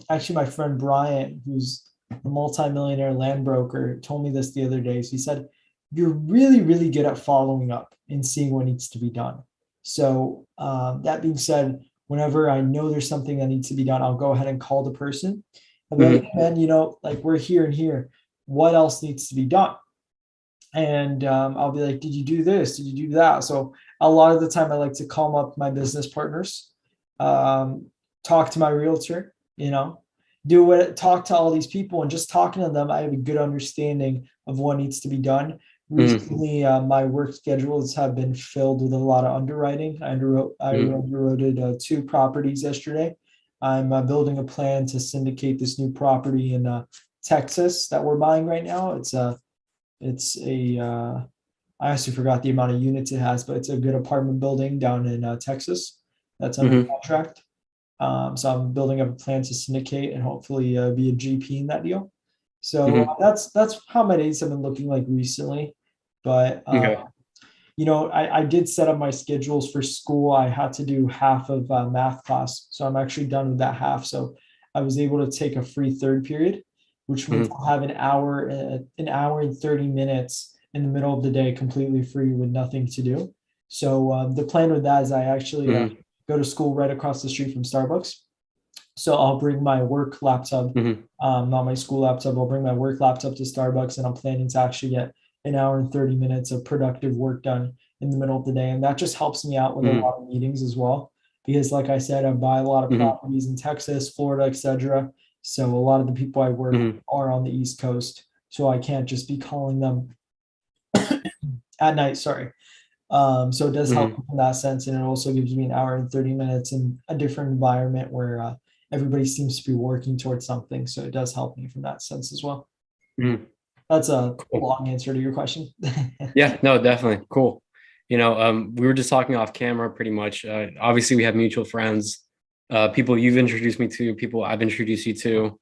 B: actually my friend Brian, who's a multimillionaire land broker, told me this the other day. So he said, you're really, really good at following up and seeing what needs to be done. So that being said, whenever I know there's something that needs to be done, I'll go ahead and call the person. I'll be like, man, like we're here and here. What else needs to be done? And I'll be like, did you do this? Did you do that? So a lot of the time I like to call up my business partners, talk to my realtor, talk to all these people, and just talking to them, I have a good understanding of what needs to be done. Recently, my work schedules have been filled with a lot of underwriting. I underwrote 2 properties yesterday. I'm building a plan to syndicate this new property in Texas that we're buying right now. I actually forgot the amount of units it has, but it's a good apartment building down in Texas that's under contract. So I'm building up a plan to syndicate and hopefully be a GP in that deal. So that's how my days have been looking like recently. But I did set up my schedules for school. I had to do half of math class, so I'm actually done with that half. So I was able to take a free third period, which means I'll have an hour and 30 minutes in the middle of the day completely free with nothing to do. So the plan with that is I actually go to school right across the street from Starbucks. So I'll bring my work laptop, not my school laptop. I'll bring my work laptop to Starbucks, and I'm planning to actually get an hour and 30 minutes of productive work done in the middle of the day. And that just helps me out with a lot of meetings as well. Because like I said, I buy a lot of properties in Texas, Florida, etc. So a lot of the people I work with are on the East Coast. So I can't just be calling them at night, sorry. So it does help in that sense. And it also gives me an hour and 30 minutes in a different environment where everybody seems to be working towards something. So it does help me from that sense as well. That's a long answer to your question.
A: Yeah, no, definitely. Cool. We were just talking off camera pretty much. Obviously, we have mutual friends, people you've introduced me to, people I've introduced you to.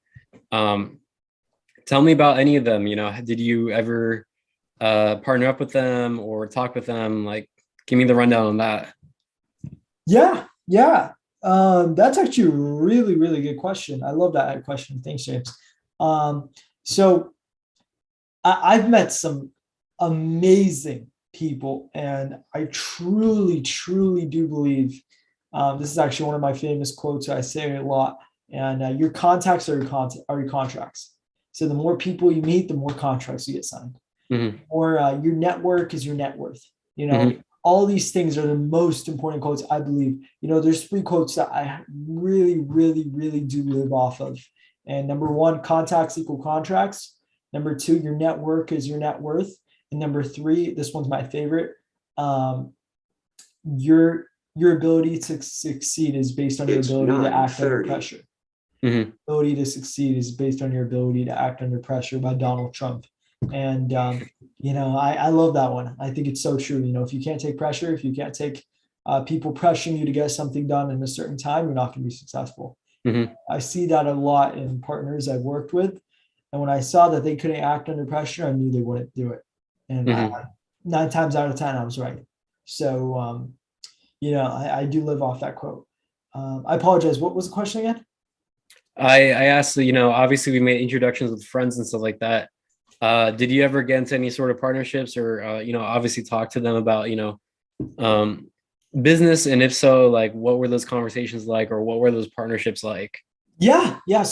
A: Tell me about any of them. Did you ever partner up with them or talk with them? Like, give me the rundown on that.
B: Yeah. That's actually a really, really good question. I love that question. Thanks, James. So I've met some amazing people, and I truly, truly do believe this is actually one of my famous quotes. I say a lot, and your contacts are your contracts. So the more people you meet, the more contracts you get signed. Or your network is your net worth. All these things are the most important quotes, I believe. There's 3 quotes that I really, really, really do live off of. And number 1, contacts equal contracts. Number 2, your network is your net worth. And number 3, this one's my favorite. Your ability to succeed is based on your ability to act under pressure. Ability to succeed is based on your ability to act under pressure, by Donald Trump. And I love that one. I think it's so true. If you can't take pressure, if you can't take people pressuring you to get something done in a certain time, you're not going to be successful.
A: Mm-hmm.
B: I see that a lot in partners I've worked with. And when I saw that they couldn't act under pressure, I knew they wouldn't do it. And
A: Mm-hmm.
B: 9 times out of 10, I was right. So, I do live off that quote. I apologize. What was the question again?
A: I asked, obviously we made introductions with friends and stuff like that. Did you ever get into any sort of partnerships or, obviously talk to them about, um, business? And if so, like, what were those conversations like, or what were those partnerships like?
B: Yeah, yeah.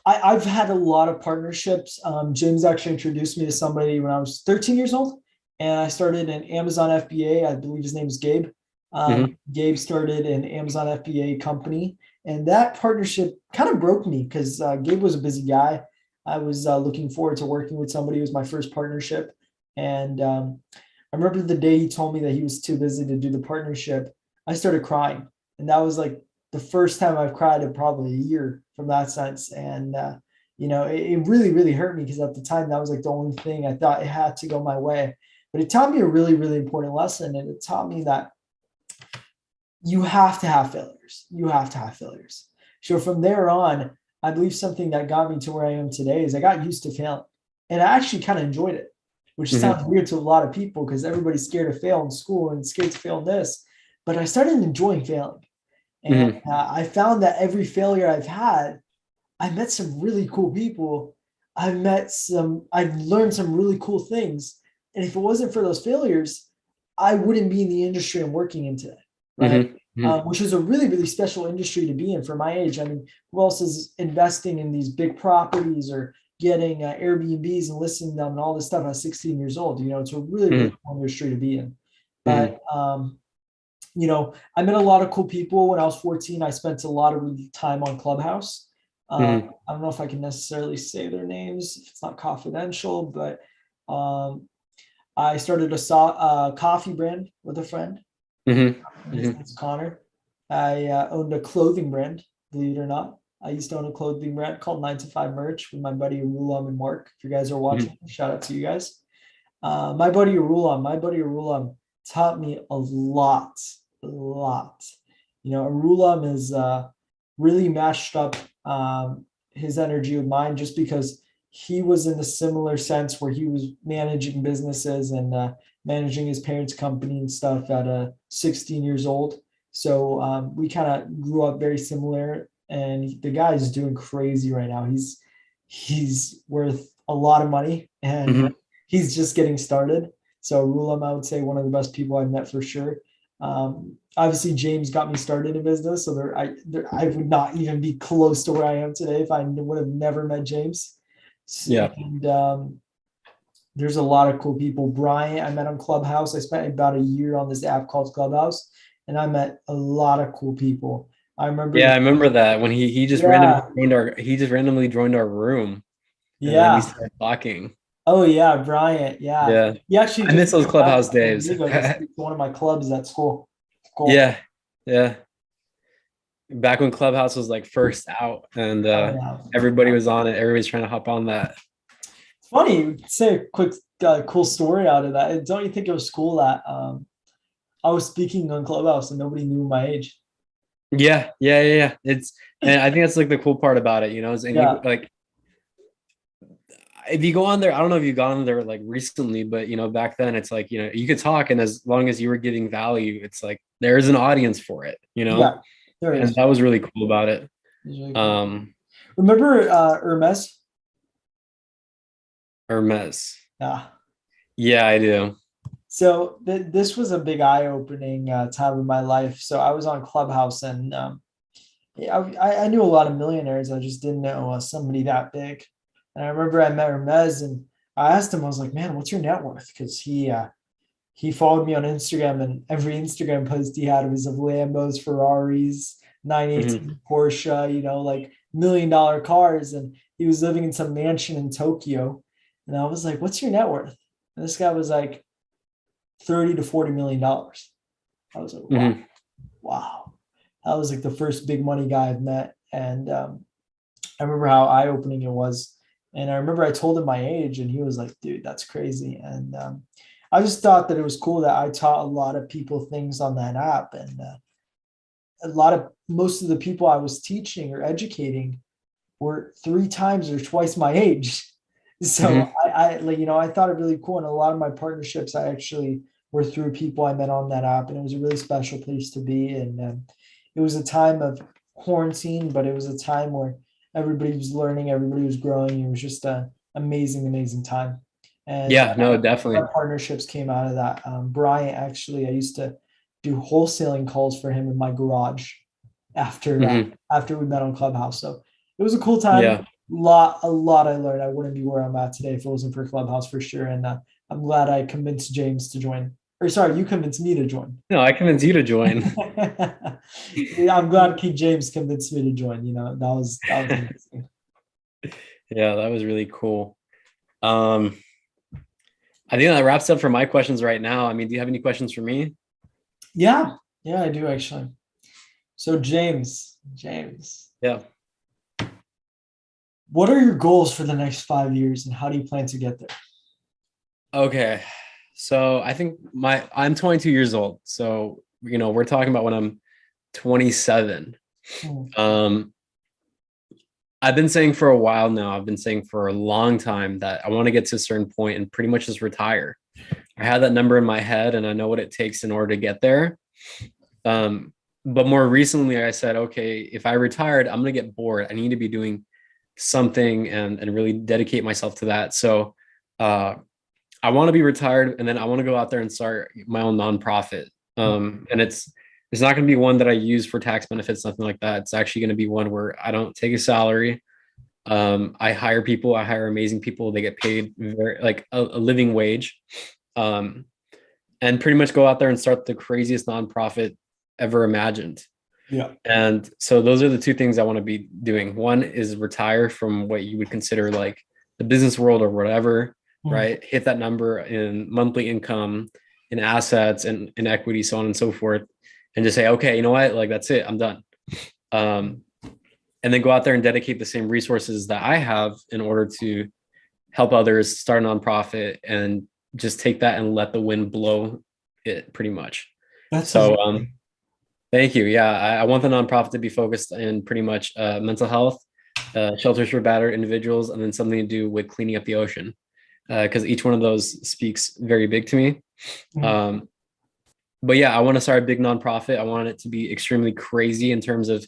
B: I've had a lot of partnerships. James actually introduced me to somebody when I was 13 years old, and I started an Amazon FBA. I believe his name is Gabe.
A: Mm-hmm.
B: Gabe started an Amazon FBA company, and that partnership kind of broke me because Gabe was a busy guy. I was looking forward to working with somebody. It was my first partnership, and I remember the day he told me that he was too busy to do the partnership. I started crying, and that was like the first time I've cried in probably a year from that sense. And, it really, really hurt me because at the time that was like the only thing I thought it had to go my way. But it taught me a really, really important lesson. And it taught me that you have to have failures. You have to have failures. So from there on, I believe something that got me to where I am today is I got used to failing. And I actually kind of enjoyed it, which
A: Mm-hmm.
B: sounds weird to a lot of people because everybody's scared to fail in school and scared to fail in this. But I started enjoying failing. And
A: Mm-hmm.
B: I found that every failure I've had, I met some really cool people. I've learned some really cool things. And if it wasn't for those failures, I wouldn't be in the industry I'm working in today, right?
A: Mm-hmm.
B: Which is a really, really special industry to be in for my age. I mean, who else is investing in these big properties or getting Airbnbs and listing them and all this stuff at 16 years old? It's a really, really
A: Mm-hmm.
B: cool industry to be in.
A: Mm-hmm.
B: But I met a lot of cool people when I was 14. I spent a lot of time on Clubhouse.
A: Mm-hmm.
B: I don't know if I can necessarily say their names if it's not confidential, but um, I started a coffee brand with a friend. His
A: Mm-hmm.
B: name's Connor. I owned a clothing brand, believe it or not. I used to own a clothing brand called 9 to 5 Merch with my buddy Arulam and Mark. If you guys are
A: Mm-hmm.
B: watching, shout out to you guys. My buddy Arulam taught me a lot, a lot. Arulam is really matched up his energy with mine just because he was in a similar sense where he was managing businesses and managing his parents' company and stuff at 16 years old. So we kind of grew up very similar. And the guy is doing crazy right now. He's worth a lot of money, and
A: Mm-hmm.
B: he's just getting started. So Rulam, I would say one of the best people I've met for sure. Obviously, James got me started in business, so I would not even be close to where I am today if I would have never met James.
A: Yeah.
B: And there's a lot of cool people. Brian, I met on Clubhouse. I spent about a year on this app called Clubhouse, and I met a lot of cool people. I remember
A: Yeah,
B: the
A: I remember that when
B: yeah,
A: he just randomly joined our room, and then we
B: yeah.
A: started talking.
B: Oh yeah, Bryant. Yeah,
A: Yeah.
B: he actually
A: I
B: just
A: miss those
B: came back
A: clubhouse
B: to San
A: days.
B: Diego to speak to one of my clubs at school. Cool.
A: Yeah. Yeah. Back when Clubhouse was like first out and
B: Oh yeah.
A: everybody was on it. Everybody's trying to hop on that.
B: It's funny. Say a quick, cool story out of that. Don't you think it was cool that I was speaking on Clubhouse and nobody knew my age?
A: Yeah. Yeah. Yeah. Yeah. And I think that's like the cool part about it, is, and you
B: Yeah,
A: like, if you go on there, I don't know if you've gone on there like recently, but back then it's like, you could talk, and as long as you were giving value, it's like there's an audience for it.
B: yeah. There
A: And
B: is.
A: that was really cool about it.
B: It's really cool.
A: Um,
B: Remember Hermes?
A: Hermes.
B: Yeah.
A: Yeah, I do.
B: So this was a big eye-opening time in my life. So I was on Clubhouse, and yeah, I knew a lot of millionaires. I just didn't know somebody that big. And I remember I met Hermes, and I asked him, I was like, "Man, what's your net worth?" Because he followed me on Instagram, and every Instagram post he had was of Lambos, Ferraris,
A: Hmm.
B: 918 Porsche, like $1 million cars. And he was living in some mansion in Tokyo. And I was like, "What's your net worth?" And this guy was like 30 to $40 million. I was like, wow,
A: Hmm.
B: wow. That was like the first big money guy I've met. And I remember how eye opening it was. And I remember I told him my age, and he was like, "Dude, that's crazy." And I just thought that it was cool that I taught a lot of people things on that app, and most of the people I was teaching or educating were 3 times or twice my age. So
A: Mhm.
B: I like, I thought it really cool. And a lot of my partnerships, I actually were through people I met on that app, and it was a really special place to be. And it was a time of quarantine, but it was a time where everybody was learning, everybody was growing. It was just an amazing, amazing time. And
A: Yeah, no, definitely.
B: our partnerships came out of that. Bryant, actually, I used to do wholesaling calls for him in my garage after
A: Hmm.
B: after we met on Clubhouse. So it was a cool time.
A: Yeah.
B: A lot I learned. I wouldn't be where I'm at today if it wasn't for Clubhouse for sure. And I'm glad I convinced James to join. Or sorry, you convinced me to join.
A: No, I convinced you to join.
B: Yeah, I'm glad King James convinced me to join. That was amazing.
A: Yeah, that was really cool. Um, I think that wraps up for my questions right now. I mean, do you have any questions for me?
B: Yeah, yeah, I do actually. So James,
A: Yeah.
B: what are your goals for the next 5 years, and how do you plan to get there?
A: Okay. So I think I'm 22 years old. So, we're talking about when I'm 27.
B: Hmm.
A: Um, I've been saying for a while now, I've been saying for a long time that I want to get to a certain point and pretty much just retire. I had that number in my head and I know what it takes in order to get there. Um, but more recently, I said, okay, if I retired, I'm going to get bored. I need to be doing something and really dedicate myself to that. So uh, I want to be retired and then I want to go out there and start my own nonprofit. And it's not going to be one that I use for tax benefits, nothing like that. It's actually going to be one where I don't take a salary. I hire people. I hire amazing people. They get paid very like a living wage, um, and pretty much go out there and start the craziest nonprofit ever imagined.
B: Yeah.
A: And so those are the two things I want to be doing. One is retire from what you would consider like the business world or whatever,
B: Hmm.
A: right? Hit that number in monthly income, in assets and in equity, so on and so forth, and just say, okay, you know what? Like that's it. I'm done. Um, and then go out there and dedicate the same resources that I have in order to help others start a nonprofit and just take that and let the wind blow it pretty much.
B: That's
A: So
B: amazing.
A: thank you. Yeah, I want the nonprofit to be focused in pretty much mental health, shelters for battered individuals, and then something to do with cleaning up the ocean, because each one of those speaks very big to me.
B: Hmm.
A: Um, but yeah, I want to start a big nonprofit. I want it to be extremely crazy in terms of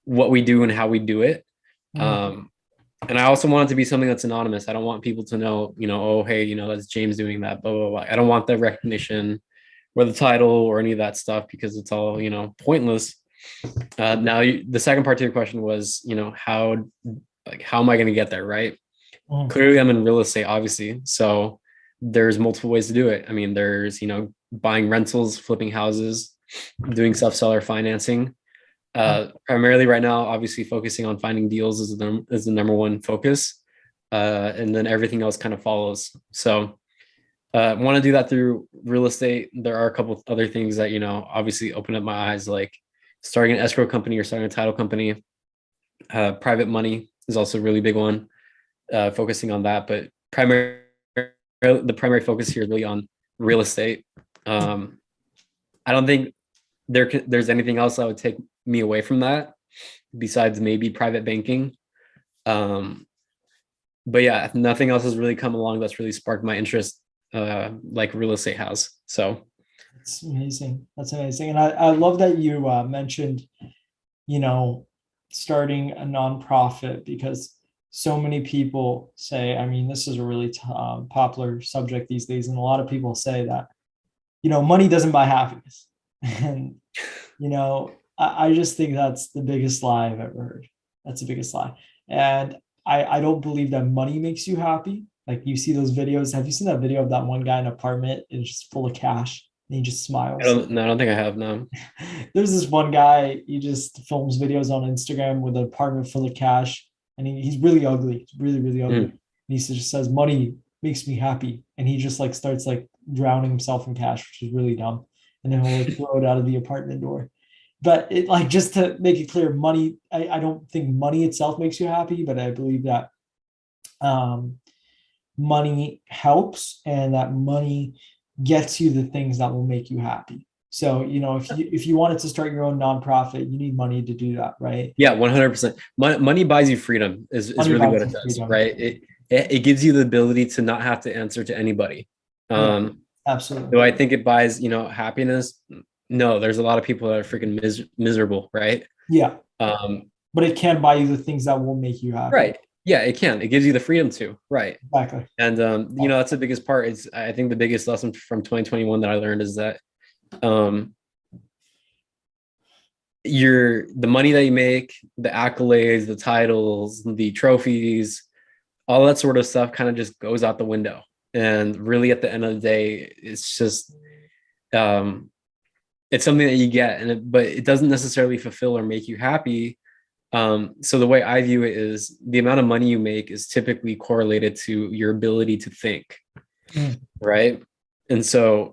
A: what we do and how we do it.
B: Hmm.
A: Um, and I also want it to be something that's anonymous. I don't want people to know, oh, hey, that's James doing that, blah, blah, blah. I don't want the recognition or the title or any of that stuff because it's all, pointless. The second part to your question was, how am I going to get there? Right.
B: Hmm.
A: Clearly I'm in real estate, obviously. So there's multiple ways to do it. I mean, there's, buying rentals, flipping houses, doing self-seller financing. Primarily right now, obviously focusing on finding deals is the number one focus. And then everything else kind of follows. So want to do that through real estate. There are a couple of other things that, obviously open up my eyes, like starting an escrow company or starting a title company. Private money is also a really big one, focusing on that. But the primary focus here is really on real estate. Um, I don't think there's anything else that would take me away from that besides maybe private banking. Um, but yeah, nothing else has really come along that's really sparked my interest, like real estate has. So
B: That's amazing. That's amazing. And I love that you mentioned, you know, starting a nonprofit, because so many people say, I mean, this is a really popular subject these days. And a lot of people say that, money doesn't buy happiness. And, I just think that's the biggest lie I've ever heard. That's the biggest lie. And I don't believe that money makes you happy. Like, you see those videos. Have you seen that video of that one guy in an apartment and it's just full of cash and he just smiles?
A: I don't think I have. No.
B: There's this one guy, he just films videos on Instagram with an apartment full of cash, and he's really ugly. He's really, really ugly.
A: Mm.
B: And he just says, money makes me happy. And he just like starts like drowning himself in cash, which is really dumb. And then he'll like throw it out of the apartment door. But it, like, just to make it clear, money, I don't think money itself makes you happy, but I believe that um money helps, and that money gets you the things that will make you happy. So, if you wanted to start your own nonprofit, you need money to do that, right?
A: Yeah, 100%. Money buys you freedom is
B: Money
A: really
B: buys
A: what it
B: you
A: does,
B: freedom.
A: right? It gives you the ability to not have to answer to anybody.
B: Yeah,
A: Do
B: absolutely.
A: I think it buys, happiness? No, there's a lot of people that are freaking miserable, right?
B: Yeah,
A: Um,
B: but it can buy you the things that will make you happy.
A: right. Yeah, it can. It gives you the freedom to, right?
B: Exactly.
A: And that's the biggest part. Is I think the biggest lesson from 2021 that I learned is that um the money that you make, the accolades, the titles, the trophies, all that sort of stuff kind of just goes out the window. And really at the end of the day, it's just it's something that you get, but it doesn't necessarily fulfill or make you happy. So the way I view it is the amount of money you make is typically correlated to your ability to think, right? And so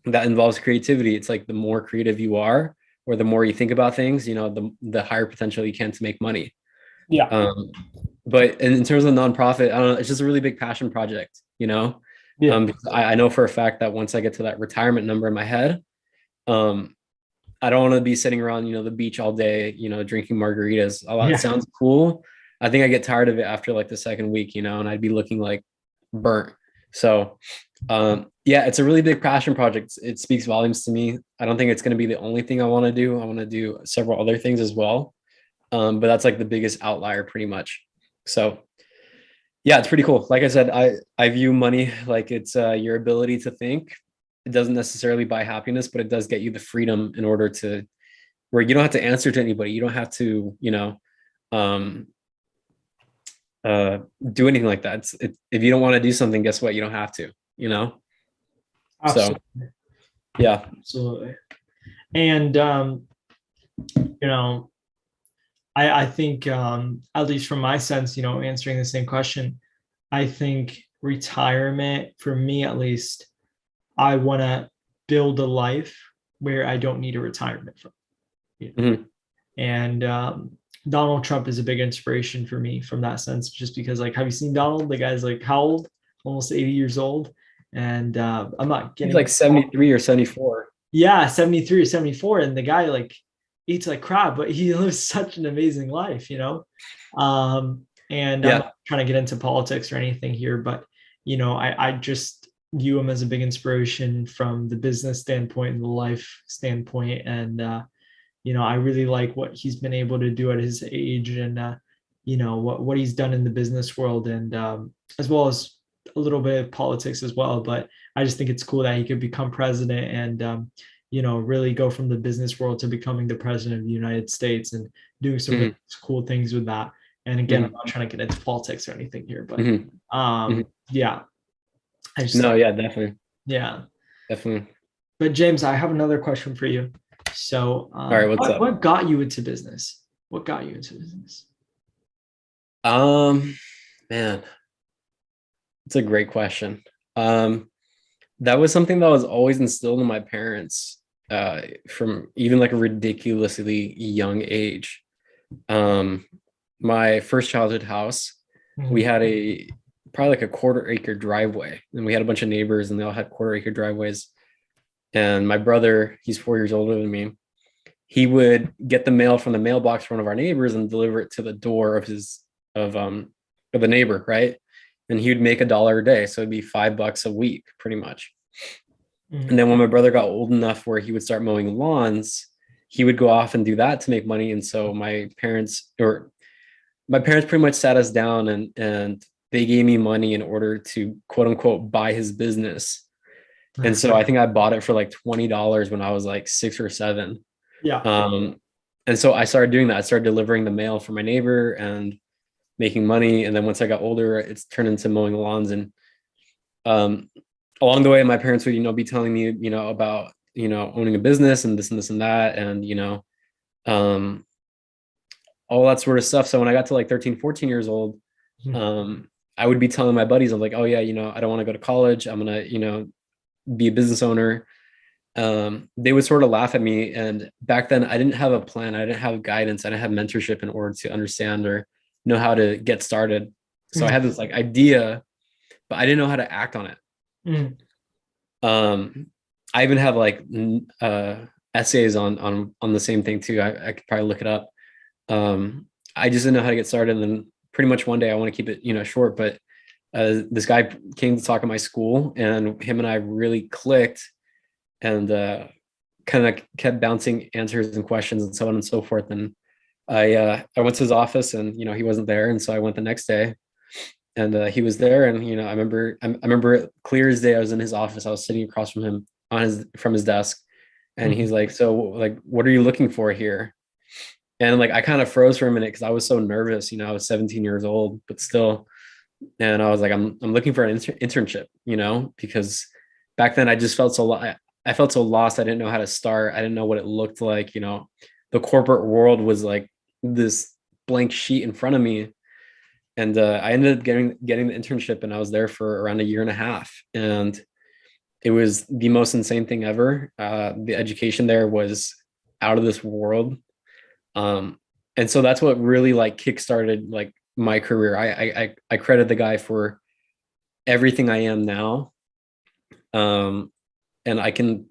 A: that involves creativity. It's like the more creative you are, or the more you think about things, the higher potential you can to make money.
B: Yeah.
A: But in terms of nonprofit, I don't know, it's just a really big passion project,
B: Yeah.
A: because I know for a fact that once I get to that retirement number in my head, I don't want to be sitting around, the beach all day, drinking margaritas. It sounds cool. I think I get tired of it after like the second week, and I'd be looking like burnt. So, yeah, it's a really big passion project. It speaks volumes to me. I don't think it's going to be the only thing I want to do. I want to do several other things as well. But that's like the biggest outlier pretty much. So yeah, it's pretty cool. Like I said, I view money like it's your ability to think. It doesn't necessarily buy happiness, but it does get you the freedom in order to where you don't have to answer to anybody. You don't have to, um, do anything like that. If you don't want to do something, guess what? You don't have to,
B: Absolutely.
A: So yeah.
B: Absolutely. And, I think, at least from my sense, answering the same question, I think retirement, for me at least, I want to build a life where I don't need a retirement from.
A: Mm-hmm.
B: And Donald Trump is a big inspiration for me from that sense, just because, like, have you seen Donald? The guy's like, how old? Almost 80 years old. And I'm not getting.
A: He's like 73 or 74.
B: Yeah, 73 or 74. And the guy like eats like crap, but he lives such an amazing life, And I'm not trying to get into politics or anything here, but I just view him as a big inspiration from the business standpoint and the life standpoint. And I really like what he's been able to do at his age, and what he's done in the business world, and as well as a little bit of politics as well. But I just think it's cool that he could become president and really go from the business world to becoming the president of the United States and doing some really cool things with that. And again, I'm not trying to get into politics or anything here, but yeah.
A: Yeah, definitely.
B: Yeah.
A: Definitely.
B: But James, I have another question for you. So
A: all right, what's up?
B: What got you into business? What got you into business?
A: Man, it's a great question. That was something that was always instilled in my parents from even like a ridiculously young age. My first childhood house, we had probably like a 1/4 acre driveway, and we had a bunch of neighbors and they all had 1/4 acre driveways. And my brother, he's 4 years older than me, he would get the mail from the mailbox from one of our neighbors and deliver it to the door of the neighbor, right? And he would make $1 a day. So it'd be $5 a week, pretty much. And then when my brother got old enough where he would start mowing lawns, he would go off and do that to make money. And so my parents pretty much sat us down and they gave me money in order to quote unquote buy his business. And so I think I bought it for like $20 when I was like 6 or 7.
B: Yeah.
A: And so I started doing that. I started delivering the mail for my neighbor and making money. And then once I got older, it's turned into mowing lawns. And along the way, my parents would, be telling me, about, owning a business and this and this and that. And, all that sort of stuff. So when I got to like 13, 14 years old, I would be telling my buddies, I'm like, oh yeah, I don't want to go to college. I'm going to, be a business owner. They would sort of laugh at me. And back then I didn't have a plan. I didn't have guidance. I didn't have mentorship in order to understand or know how to get started. So I had this like idea, but I didn't know how to act on it. I even have like essays on the same thing too. I could probably look it up. I just didn't know how to get started, and then pretty much one day I want to keep it, short, but this guy came to talk at my school, and him and I really clicked, and kind of kept bouncing answers and questions and so on and so forth. And I went to his office, and he wasn't there, and so I went the next day, and he was there, and I remember it clear as day. I was in his office. I was sitting across from him from his desk, and he's like, "So, like, what are you looking for here?" And like I kind of froze for a minute because I was so nervous. I was 17 years old, but still. And I was like, I'm looking for an internship, because back then I just felt I felt so lost. I didn't know how to start. I didn't know what it looked like. The corporate world was like this blank sheet in front of me. And I ended up getting the internship, and I was there for around a year and a half. And it was the most insane thing ever. The education there was out of this world. And so that's what really like kickstarted like my career. I credit the guy for everything I am now. And I can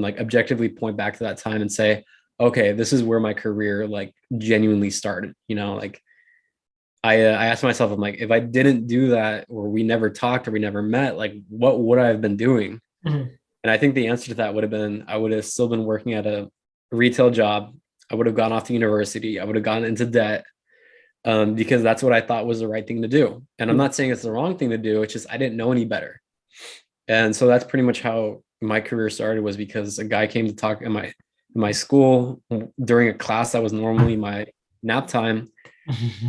A: like objectively point back to that time and say, okay, this is where my career like genuinely started. Like I asked myself, I'm like, if I didn't do that, or we never talked, or we never met, like what would I have been doing? And I think the answer to that would have been, I would have still been working at a retail job. I would have gone off to university. I would have gone into debt, because that's what I thought was the right thing to do. And I'm not saying it's the wrong thing to do. It's just I didn't know any better. And so that's pretty much how my career started, was because a guy came to talk in my school during a class that was normally my nap time,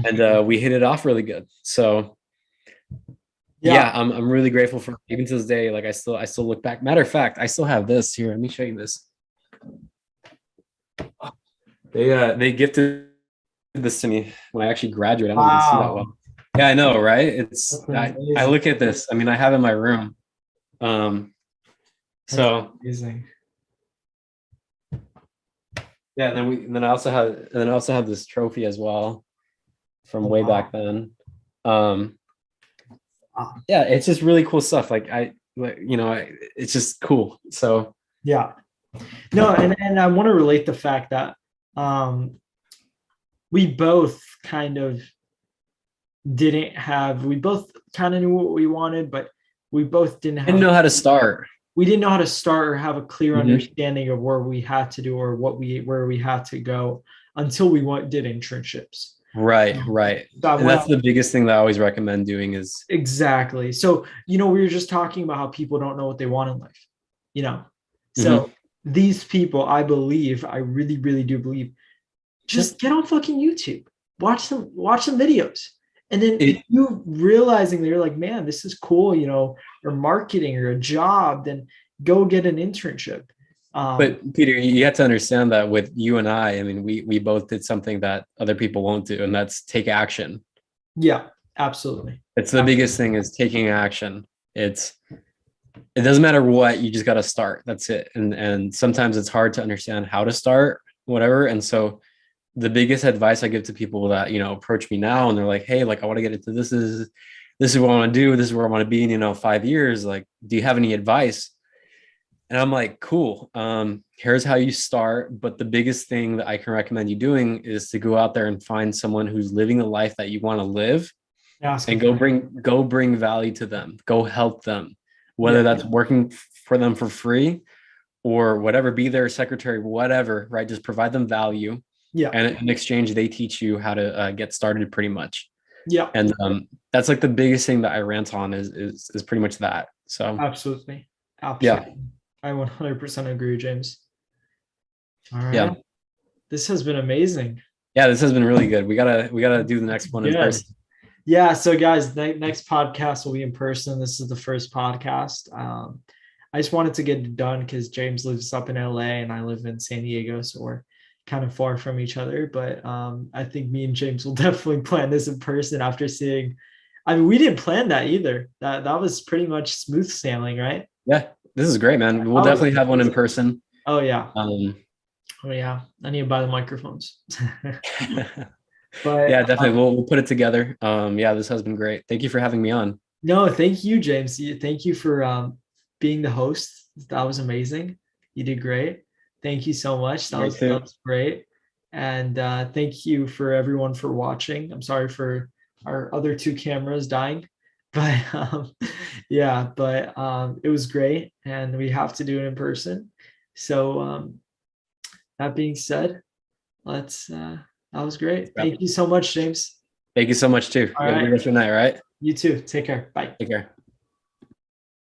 A: and we hit it off really good. So yeah, I'm really grateful for, even to this day. Like I still look back. Matter of fact, I still have this here. Let me show you this. They gifted this to me when I actually graduated. I don't even see that well. Yeah, I know, right? I look at this. I mean, I have it in my room. So
B: amazing.
A: Yeah, and then I also have this trophy as well from way back then. Yeah, it's just really cool stuff. It's just cool. So
B: yeah. No, and I want to relate the fact that we both kind of we both kind of knew what we wanted, but we both didn't
A: know how to start.
B: We didn't know how to start or have a clear understanding of where we had to do, or where we had to go, until we did internships.
A: Right. And that's the biggest thing that I always recommend doing is.
B: Exactly. So, we were just talking about how people don't know what they want in life, So these people, I really, really do believe, just get on fucking YouTube, watch some videos. And then you realizing that you're like, man, this is cool, or marketing or a job, then go get an internship.
A: But Peter, you have to understand that with you and I mean, we both did something that other people won't do, and that's take action.
B: Yeah, absolutely.
A: It's the biggest thing, is taking action. It doesn't matter what, you just got to start. That's it. And sometimes it's hard to understand how to start, whatever. And so the biggest advice I give to people that, approach me now, and they're like, hey, like, I want to get into this is what I want to do. This is where I want to be in, 5 years. Like, do you have any advice? And I'm like, cool. Here's how you start. But the biggest thing that I can recommend you doing is to go out there and find someone who's living a life that you want to live, and go bring value to them. Go help them, whether that's working for them for free or whatever, be their secretary, whatever, right? Just provide them value.
B: Yeah.
A: And in exchange, they teach you how to get started, pretty much.
B: Yeah.
A: And that's like the biggest thing that I rant on is pretty much that. So
B: absolutely.
A: Yeah.
B: I 100% agree, James. All right.
A: Yeah.
B: This has been amazing.
A: Yeah, this has been really good. We gotta do the next one in person.
B: Yeah. So guys, next podcast will be in person. This is the first podcast. I just wanted to get it done because James lives up in LA and I live in San Diego, so we're kind of far from each other. But I think me and James will definitely plan this in person after seeing. I mean, we didn't plan that either. That was pretty much smooth sailing, right?
A: Yeah, this is great, man. We'll definitely have one in person.
B: Oh yeah. Oh yeah. I need to buy the microphones.
A: But yeah, definitely. We'll put it together. Yeah, this has been great. Thank you for having me on.
B: No, thank you, James. Thank you for being the host. That was amazing. You did great. Thank you so much. That
A: Me too.
B: was great. And thank you for everyone for watching. I'm sorry for our other two cameras dying, but yeah, but it was great, and we have to do it in person. So that being said, let's. That was great. Thank you so much, James.
A: Thank you so much too.
B: All
A: You have a
B: right.
A: good rest of your night, all right?
B: You too. Take care. Bye.
A: Take care.